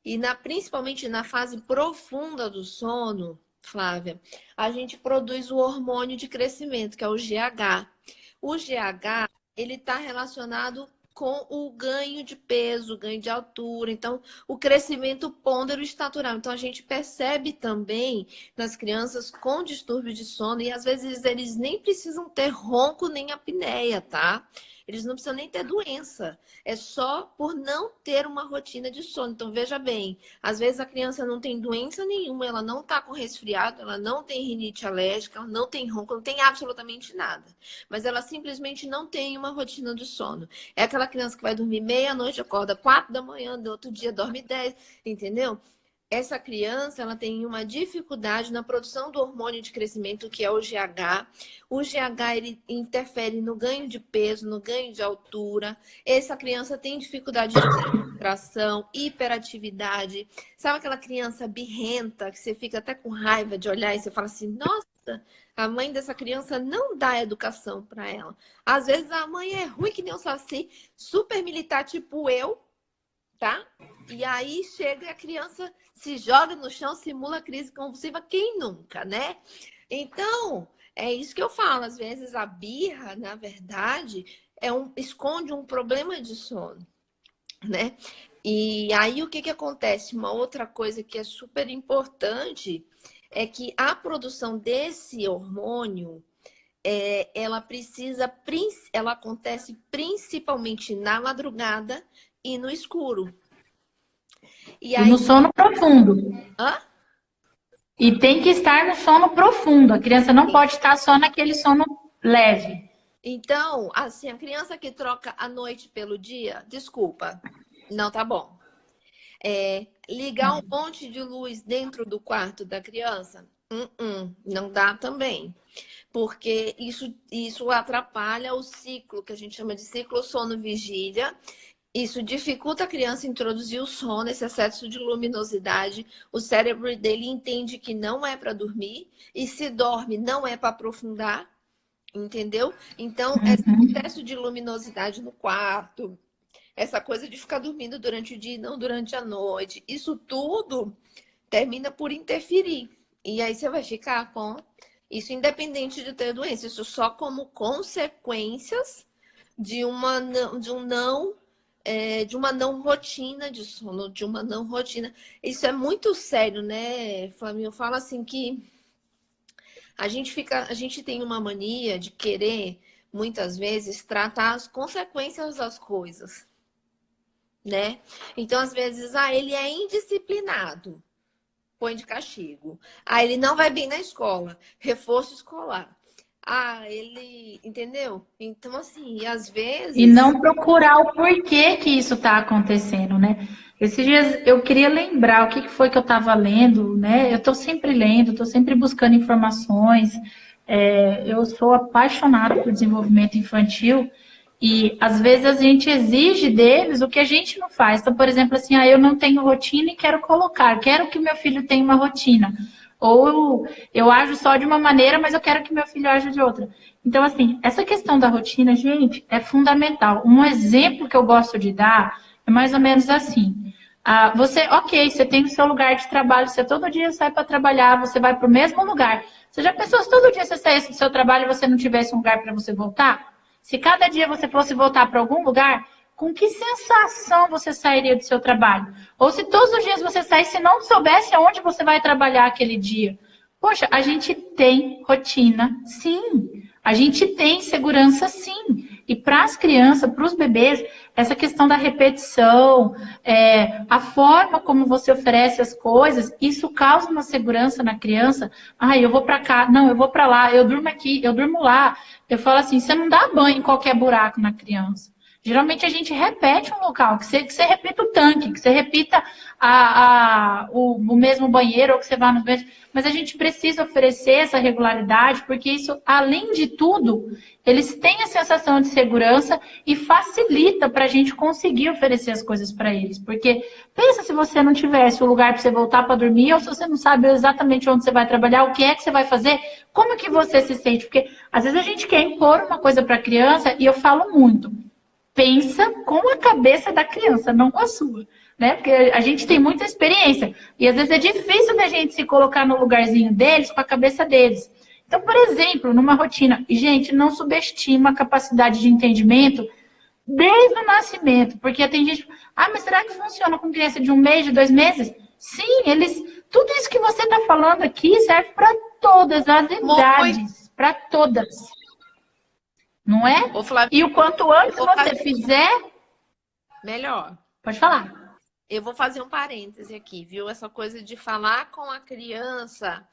e principalmente na fase profunda do sono, Flávia, a gente produz o hormônio de crescimento, que é o GH. O GH, ele está relacionado com o ganho de peso, ganho de altura, então o crescimento pondero-estatural. Então a gente percebe também nas crianças com distúrbio de sono, e às vezes eles nem precisam ter ronco nem apneia, tá? Eles não precisam nem ter doença. É só por não ter uma rotina de sono. Então, veja bem, às vezes a criança não tem doença nenhuma, ela não está com resfriado, ela não tem rinite alérgica, ela não tem ronco, não tem absolutamente nada. Mas ela simplesmente não tem uma rotina de sono. É aquela criança que vai dormir meia-noite, acorda 4 da manhã, do outro dia dorme 10, entendeu? Essa criança, ela tem uma dificuldade na produção do hormônio de crescimento, que é o GH. O GH, ele interfere no ganho de peso, no ganho de altura. Essa criança tem dificuldade de concentração, hiperatividade. Sabe aquela criança birrenta, que você fica até com raiva de olhar e você fala assim, nossa, a mãe dessa criança não dá educação para ela. Às vezes a mãe é ruim que nem um saci, super militar, tipo eu, tá? E aí chega e a criança se joga no chão, simula crise convulsiva, quem nunca, né? Então, é isso que eu falo. Às vezes a birra, na verdade, esconde um problema de sono, né? E aí o que acontece? Uma outra coisa que é super importante é que a produção desse hormônio, ela acontece principalmente na madrugada e no escuro. E no sono profundo. Hã? E tem que estar no sono profundo. A criança não pode estar só naquele sono leve. Então, assim, a criança que troca a noite pelo dia, desculpa, não tá bom. Ligar um monte de luz dentro do quarto da criança, não dá também. Porque isso atrapalha o ciclo, que a gente chama de ciclo sono-vigília. Isso dificulta a criança introduzir o sono, esse excesso de luminosidade. O cérebro dele entende que não é para dormir, e se dorme, não é para aprofundar, entendeu? Então, esse excesso de luminosidade no quarto, essa coisa de ficar dormindo durante o dia e não durante a noite, isso tudo termina por interferir. E aí você vai ficar com isso, independente de ter doença, isso só como consequências de uma não rotina de sono, de uma não rotina. Isso é muito sério, né, Flávio? Eu falo assim que a gente tem uma mania de querer, muitas vezes, tratar as consequências das coisas, né? Então, às vezes, ele é indisciplinado, põe de castigo. Ele não vai bem na escola, reforço escolar. Ele... Entendeu? Então, assim, às vezes... E não procurar o porquê que isso está acontecendo, né? Esses dias eu queria lembrar o que foi que eu estava lendo, né? Eu estou sempre lendo, estou sempre buscando informações. Eu sou apaixonada por desenvolvimento infantil e, às vezes, a gente exige deles o que a gente não faz. Então, por exemplo, assim, eu não tenho rotina e quero que meu filho tenha uma rotina. Ou eu ajo só de uma maneira, mas eu quero que meu filho aja de outra. Então, assim, essa questão da rotina, gente, é fundamental. Um exemplo que eu gosto de dar é mais ou menos assim. Você tem o seu lugar de trabalho, você todo dia sai para trabalhar, você vai para o mesmo lugar. Você já pensou se todo dia você saísse do seu trabalho e você não tivesse um lugar para você voltar? Se cada dia você fosse voltar para algum lugar, com que sensação você sairia do seu trabalho? Ou se todos os dias você saísse e não soubesse aonde você vai trabalhar aquele dia? Poxa, a gente tem rotina, sim. A gente tem segurança, sim. E para as crianças, para os bebês, essa questão da repetição, a forma como você oferece as coisas, isso causa uma segurança na criança. Eu vou para cá, não, eu vou para lá, eu durmo aqui, eu durmo lá. Eu falo assim, você não dá banho em qualquer buraco na criança. Geralmente a gente repete um local, que você repita o tanque, que você repita o mesmo banheiro, ou que você vá no mesmo. Mas a gente precisa oferecer essa regularidade, porque isso, além de tudo, eles têm a sensação de segurança e facilita para a gente conseguir oferecer as coisas para eles. Porque pensa se você não tivesse o lugar para você voltar para dormir, ou se você não sabe exatamente onde você vai trabalhar, o que é que você vai fazer, como que você se sente? Porque às vezes a gente quer impor uma coisa para a criança, e eu falo muito. Pensa com a cabeça da criança, não com a sua, né? Porque a gente tem muita experiência e às vezes é difícil da gente se colocar no lugarzinho deles, com a cabeça deles. Então, por exemplo, numa rotina, e gente, não subestima a capacidade de entendimento desde o nascimento, porque tem gente, mas será que funciona com criança de 1 mês, de 2 meses? Sim, tudo isso que você está falando aqui serve para todas as idades, para todas. Não é? E o quanto antes você fizer... Melhor. Pode falar. Eu vou fazer um parêntese aqui, viu? Essa coisa de falar com a criança,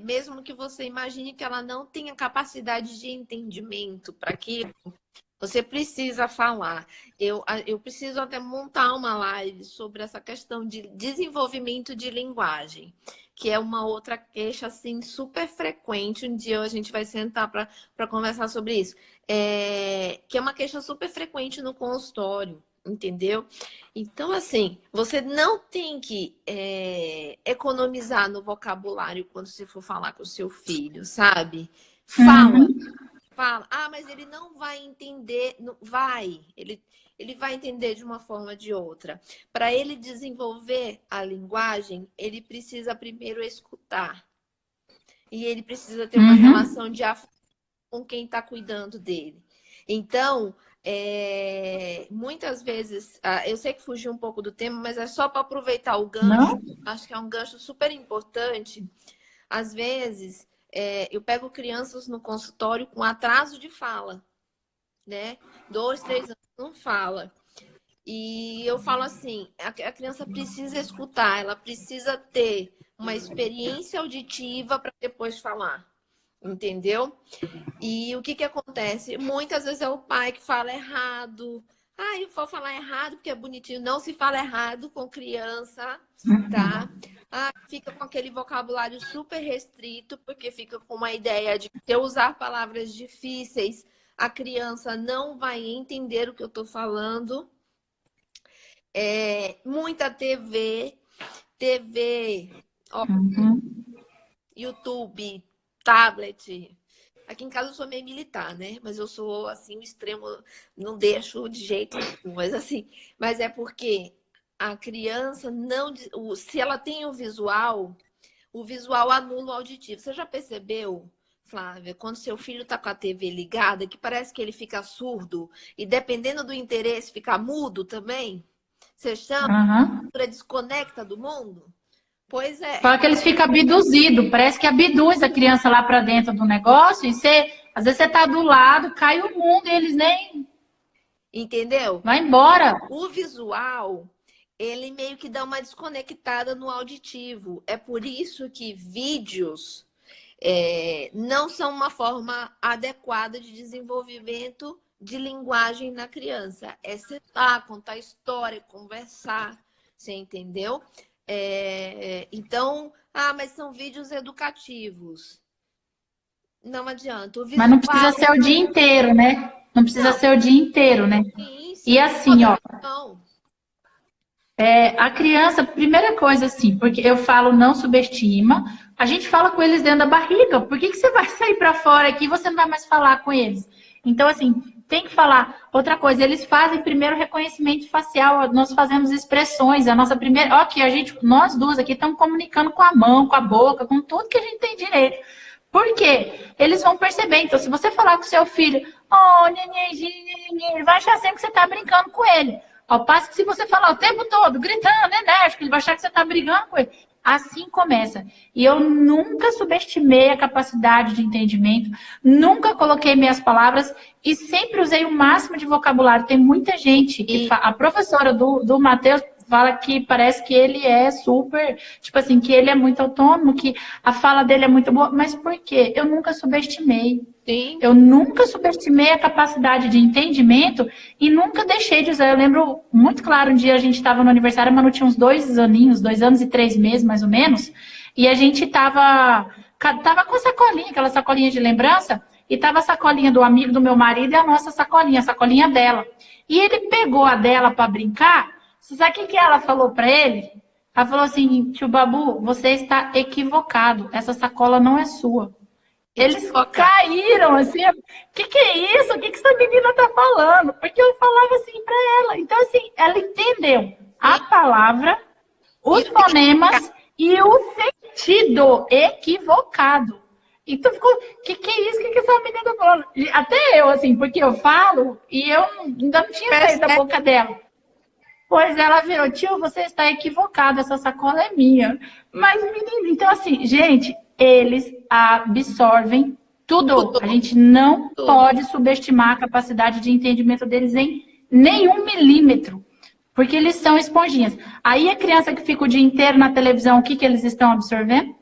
mesmo que você imagine que ela não tenha capacidade de entendimento para aquilo, você precisa falar. Eu preciso até montar uma live sobre essa questão de desenvolvimento de linguagem, que é uma outra queixa, assim, super frequente. Um dia a gente vai sentar para conversar sobre isso. Que é uma queixa super frequente no consultório, entendeu? Então, assim, você não tem que economizar no vocabulário quando você for falar com o seu filho, sabe? Fala. Fala, mas ele não vai entender, não vai, ele vai entender de uma forma ou de outra. Para ele desenvolver a linguagem, ele precisa primeiro escutar. E ele precisa ter uma relação de afeto com quem está cuidando dele. Então, muitas vezes, eu sei que fugiu um pouco do tema, mas é só para aproveitar o gancho. Acho que é um gancho super importante. Às vezes... eu pego crianças no consultório com atraso de fala, né? 2, 3 anos não fala. E eu falo assim, a criança precisa escutar, ela precisa ter uma experiência auditiva para depois falar, entendeu? E o que acontece? Muitas vezes é o pai que fala errado. Eu vou falar errado porque é bonitinho. Não se fala errado com criança, tá? Fica com aquele vocabulário super restrito, porque fica com uma ideia de que se eu usar palavras difíceis, a criança não vai entender o que eu tô falando. Muita TV, YouTube, tablet. Aqui em casa eu sou meio militar, né? Mas eu sou, assim, o extremo, não deixo de jeito nenhum. Mas é porque a criança não... Se ela tem o visual anula o auditivo. Você já percebeu, Flávia, quando seu filho tá com a TV ligada, que parece que ele fica surdo e dependendo do interesse fica mudo também? Você chama, desconecta do mundo? Pois é. Fala que eles ficam abduzidos, parece que abduz a criança lá para dentro do negócio e às vezes você tá do lado, cai o mundo e eles nem... Entendeu? Vai embora. O visual, ele meio que dá uma desconectada no auditivo. É por isso que vídeos não são uma forma adequada de desenvolvimento de linguagem na criança. É sentar, contar história, conversar, você entendeu? Então, mas são vídeos educativos. Não adianta. O visual... Mas não precisa ser o dia inteiro, né? Não precisa ser o dia inteiro, né? Sim. E assim, ó... a criança, primeira coisa assim, porque eu falo não subestima, a gente fala com eles dentro da barriga. Por que você vai sair para fora aqui e você não vai mais falar com eles? Então, assim, tem que falar. Outra coisa, eles fazem primeiro reconhecimento facial, nós fazemos expressões, a nossa primeira... Ó, que nós duas aqui estamos comunicando com a mão, com a boca, com tudo que a gente tem direito. Por quê? Eles vão perceber. Então, se você falar com o seu filho, ele vai achar sempre que você está brincando com ele. Ao passo que se você falar o tempo todo, gritando, enérgico, ele vai achar que você está brigando com ele. Assim começa. E eu nunca subestimei a capacidade de entendimento, nunca coloquei minhas palavras e sempre usei o máximo de vocabulário. Tem muita gente, a professora do Matheus fala que parece que ele é super, tipo assim, que ele é muito autônomo, que a fala dele é muito boa. Mas por quê? Eu nunca subestimei. Sim. Eu nunca subestimei a capacidade de entendimento e nunca deixei de usar. Eu lembro muito claro, um dia a gente estava no aniversário, a Manu tinha uns 2 aninhos, 2 anos e 3 meses, mais ou menos, e a gente tava com sacolinha, aquela sacolinha de lembrança, e tava a sacolinha do amigo do meu marido e a nossa sacolinha, a sacolinha dela. E ele pegou a dela para brincar. Você sabe o que ela falou para ele? Ela falou assim: tio Babu, você está equivocado, essa sacola não é sua. Eles caíram assim, o que é isso? O que essa menina tá falando? Porque eu falava assim para ela. Então, assim, ela entendeu a palavra, os fonemas e o sentido equivocado. Então ficou, o que é isso? O que essa menina tá falando? Até eu, assim, porque eu falo e eu ainda não tinha saído da boca dela. Pois ela virou: tio, você está equivocado, essa sacola é minha. Mas, menina, então assim, gente, eles absorvem tudo. A gente não pode subestimar a capacidade de entendimento deles em nenhum milímetro, porque eles são esponjinhas. Aí a criança que fica o dia inteiro na televisão, o que eles estão absorvendo?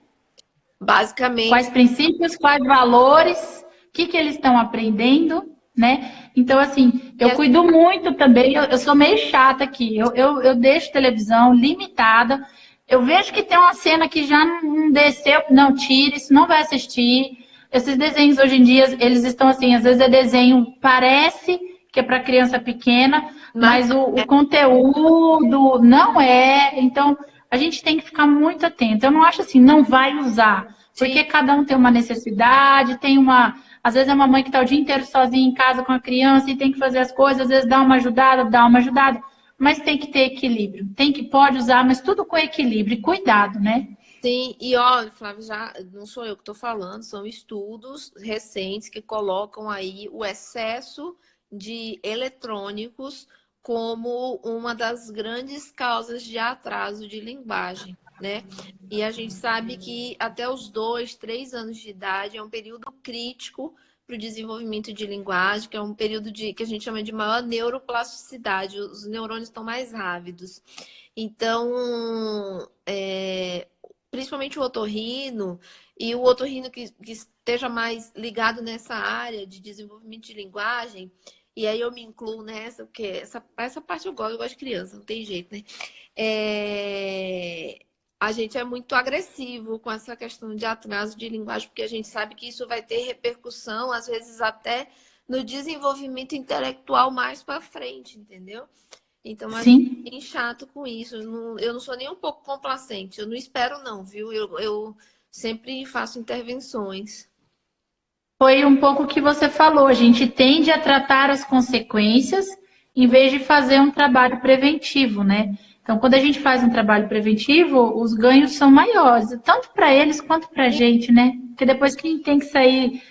Basicamente. Quais princípios, quais valores, o que eles estão aprendendo, né? Então, assim, eu cuido muito também, eu sou meio chata aqui, eu deixo televisão limitada. Eu vejo que tem uma cena que já não desceu, não, tire, isso não vai assistir. Esses desenhos hoje em dia, eles estão assim, às vezes é desenho, parece que é para criança pequena, mas o conteúdo não é. Então, a gente tem que ficar muito atento. Eu não acho assim, não vai usar, porque cada um tem uma necessidade, tem uma... Às vezes é uma mãe que está o dia inteiro sozinha em casa com a criança e tem que fazer as coisas, às vezes dá uma ajudada. Mas tem que ter equilíbrio. Pode usar, mas tudo com equilíbrio e cuidado, né? Sim, e olha, Flávia, já não sou eu que estou falando, são estudos recentes que colocam aí o excesso de eletrônicos como uma das grandes causas de atraso de linguagem, né? E a gente sabe que até os 2, 3 anos de idade é um período crítico para o desenvolvimento de linguagem, que é um período que a gente chama de maior neuroplasticidade, os neurônios estão mais rápidos. Então, principalmente o otorrino, e o otorrino que esteja mais ligado nessa área de desenvolvimento de linguagem, e aí eu me incluo nessa, porque essa parte eu gosto de criança, não tem jeito, né? A gente é muito agressivo com essa questão de atraso de linguagem, porque a gente sabe que isso vai ter repercussão, às vezes até no desenvolvimento intelectual mais para frente, entendeu? Então, a gente é bem chato com isso. Eu não sou nem um pouco complacente. Eu não espero não, viu? Eu sempre faço intervenções. Foi um pouco o que você falou. A gente tende a tratar as consequências em vez de fazer um trabalho preventivo, né? Então, quando a gente faz um trabalho preventivo, os ganhos são maiores, tanto para eles quanto para a gente, né? Porque depois quem tem que sair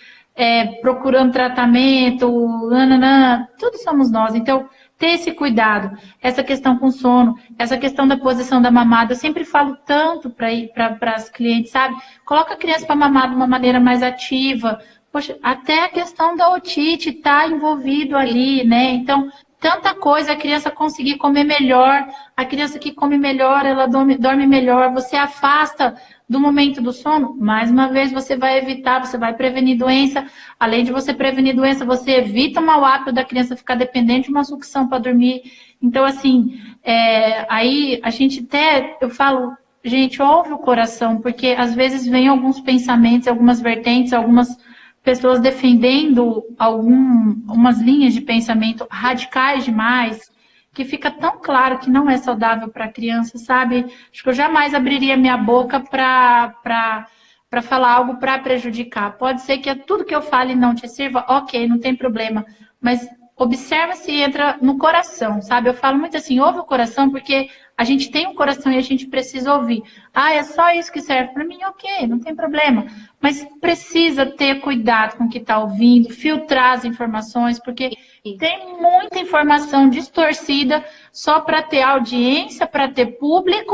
procurando tratamento, tudo somos nós. Então, ter esse cuidado, essa questão com sono, essa questão da posição da mamada, eu sempre falo tanto para as clientes, sabe? Coloca a criança para mamar de uma maneira mais ativa. Poxa, até a questão da otite está envolvido ali, né? Então, tanta coisa, a criança conseguir comer melhor, a criança que come melhor, ela dorme melhor, você afasta do momento do sono, mais uma vez você vai evitar, você vai prevenir doença, além de você prevenir doença, você evita o mau hábito da criança ficar dependente de uma sucção para dormir. Então, assim, aí a gente eu falo, gente, ouve o coração, porque às vezes vem alguns pensamentos, algumas vertentes, algumas pessoas defendendo umas linhas de pensamento radicais demais, que fica tão claro que não é saudável para a criança, sabe? Acho que eu jamais abriria minha boca para falar algo para prejudicar. Pode ser que tudo que eu fale não te sirva, ok, não tem problema, mas observa se entra no coração, sabe? Eu falo muito assim, ouve o coração, porque a gente tem um coração e a gente precisa ouvir. Ah, é só isso que serve para mim? Ok, não tem problema. Mas precisa ter cuidado com o que está ouvindo, filtrar as informações, porque tem muita informação distorcida só para ter audiência, para ter público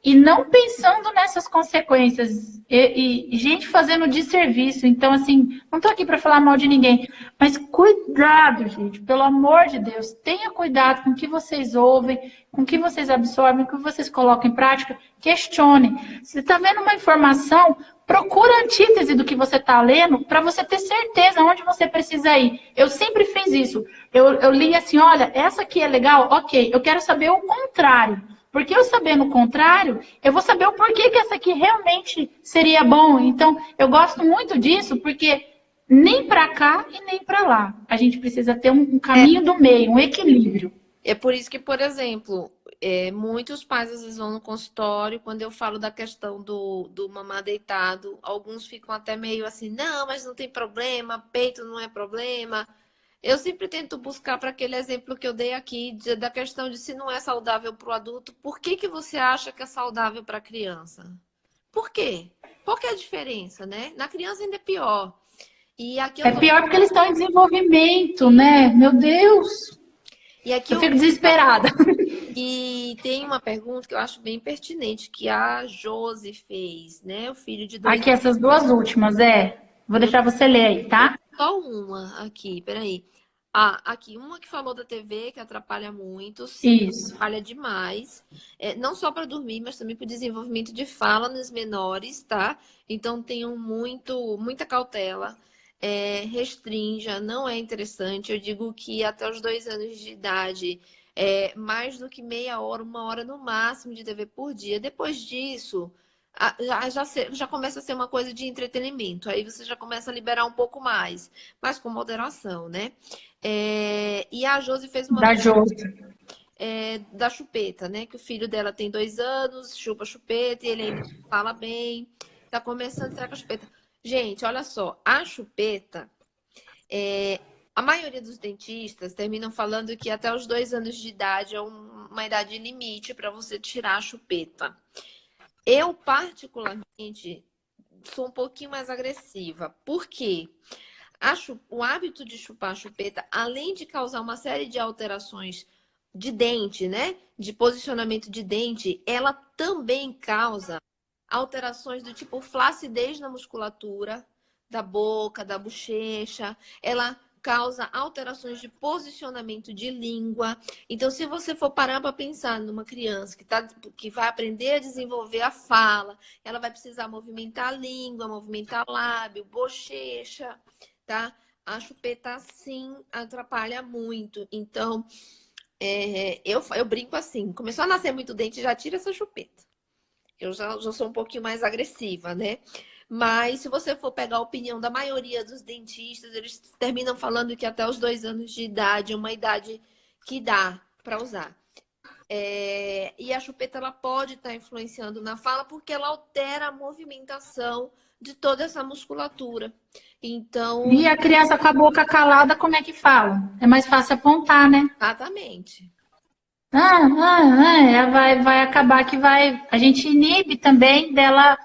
e não pensando nessas consequências. E gente fazendo desserviço. Então, assim, não estou aqui para falar mal de ninguém, mas cuidado, gente, pelo amor de Deus. Tenha cuidado com o que vocês ouvem, com o que vocês absorvem, com o que vocês colocam em prática. Questione. Se está vendo uma informação, procura a antítese do que você está lendo para você ter certeza onde você precisa ir. Eu sempre fiz isso. Eu li assim, olha, essa aqui é legal, ok, eu quero saber o contrário. Porque eu sabendo o contrário, eu vou saber o porquê que essa aqui realmente seria bom. Então, eu gosto muito disso, porque nem para cá e nem para lá. A gente precisa ter um caminho do meio, um equilíbrio. É por isso que, por exemplo, muitos pais às vezes vão no consultório, quando eu falo da questão do mamar deitado, alguns ficam até meio assim, não, mas não tem problema, peito não é problema. Eu sempre tento buscar para aquele exemplo que eu dei aqui, da questão de se não é saudável para o adulto, por que que você acha que é saudável para a criança? Por quê? Qual que é a diferença, né? Na criança ainda é pior. E aqui É pior porque eles estão em desenvolvimento, né? Meu Deus! E aqui eu fico desesperada. E tem uma pergunta que eu acho bem pertinente, que a Josi fez, né? O filho de 2 Aqui, essas duas últimas, Vou deixar você ler aí, tá? Só uma aqui, peraí. Ah, aqui, uma que falou da TV, que atrapalha muito. Sim, Isso. atrapalha demais. Não só para dormir, mas também para o desenvolvimento de fala nos menores, tá? Então, tenham muita cautela. Restrinja, não é interessante. Eu digo que até os 2 anos de idade, mais do que meia hora, 1 hora no máximo de TV por dia. Depois disso, já começa a ser uma coisa de entretenimento. Aí você já começa a liberar um pouco mais, mas com moderação, né? E a Josi fez uma da Josi. Da chupeta, né? Que o filho dela tem 2 anos, chupa chupeta e ele ainda fala bem. Tá começando a entrar com a chupeta. Gente, olha só, a chupeta, a maioria dos dentistas terminam falando que até os 2 anos de idade é uma idade limite para você tirar a chupeta. Eu, particularmente, sou um pouquinho mais agressiva. Por quê? O hábito de chupar a chupeta, além de causar uma série de alterações de dente, né? De posicionamento de dente, ela também causa alterações do tipo flacidez na musculatura da boca, da bochecha. Ela causa alterações de posicionamento de língua. Então, se você for parar para pensar numa criança que vai aprender a desenvolver a fala, ela vai precisar movimentar a língua, movimentar o lábio, bochecha, tá? A chupeta, sim, atrapalha muito. Então, eu brinco assim, começou a nascer muito dente, já tira essa chupeta. Eu já sou um pouquinho mais agressiva, né? Mas se você for pegar a opinião da maioria dos dentistas, eles terminam falando que até os 2 anos de idade é uma idade que dá para usar. E a chupeta ela pode estar influenciando na fala porque ela altera a movimentação de toda essa musculatura. Então... E a criança com a boca calada, como é que fala? É mais fácil apontar, né? Exatamente. Vai acabar que a gente inibe também dela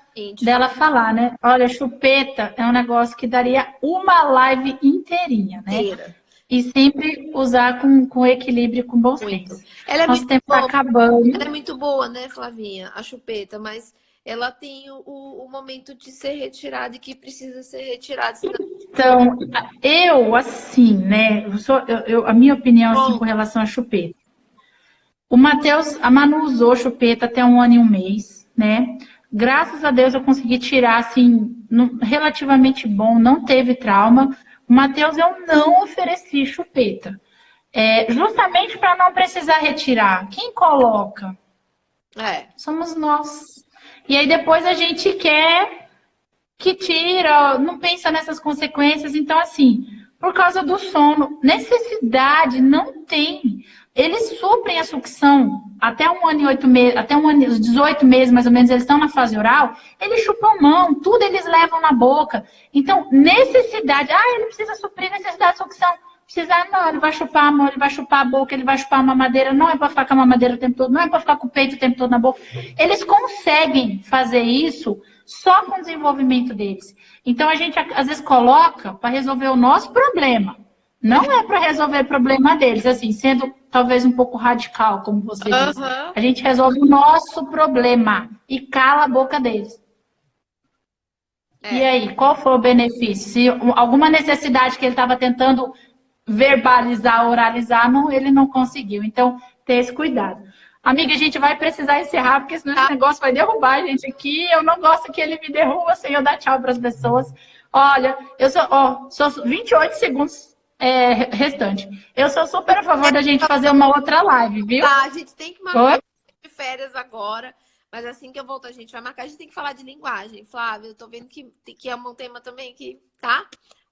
falar, né? Olha, chupeta é um negócio que daria uma live inteirinha, né? E sempre usar com equilíbrio, com bom senso. Nosso tempo está acabando. Ela é muito boa, né, Flavinha? A chupeta, mas ela tem o momento de ser retirada e que precisa ser retirada. Senão... Então, assim, né? A minha opinião assim, com relação à chupeta. A Manu usou chupeta até 1 ano e 1 mês, né? Graças a Deus eu consegui tirar, assim, relativamente bom, não teve trauma. O Matheus eu não ofereci chupeta. Justamente para não precisar retirar. Quem coloca? Somos nós. E aí depois a gente quer que tira, não pensa nessas consequências. Então, assim, por causa do sono, necessidade não tem. Eles suprem a sucção até 1 ano e 8 meses, até 1 ano, os 18 meses mais ou menos, eles estão na fase oral, eles chupam mão, tudo eles levam na boca. Então, necessidade, ele precisa suprir necessidade de sucção. Precisar, não, ele vai chupar a mão, ele vai chupar a boca, ele vai chupar a mamadeira, não é para ficar com a mamadeira o tempo todo, não é para ficar com o peito o tempo todo na boca. Eles conseguem fazer isso só com o desenvolvimento deles. Então, a gente às vezes coloca para resolver o nosso problema. Não é para resolver o problema deles, assim, sendo talvez um pouco radical, como você disse. Aham. A gente resolve o nosso problema e cala a boca deles. E É. aí, qual foi o benefício? Se alguma necessidade que ele estava tentando verbalizar, oralizar, não, ele não conseguiu. Então, ter esse cuidado. Amiga, a gente vai precisar encerrar, porque senão esse negócio vai derrubar a gente aqui. Eu não gosto que ele me derruba sem eu dar tchau para as pessoas. Olha, eu sou 28 segundos restante. Eu sou super a favor da gente fazer uma outra live, viu? Tá, a gente tem que Oi? marcar de férias agora, mas assim que eu volto a gente vai marcar. A gente tem que falar de linguagem. Flávia, eu tô vendo que é um tema também que, tá?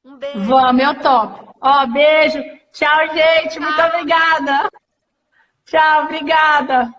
Um beijo. Vamos, eu topo. Ó, beijo. Tchau, gente. Muito obrigada. Tchau, obrigada.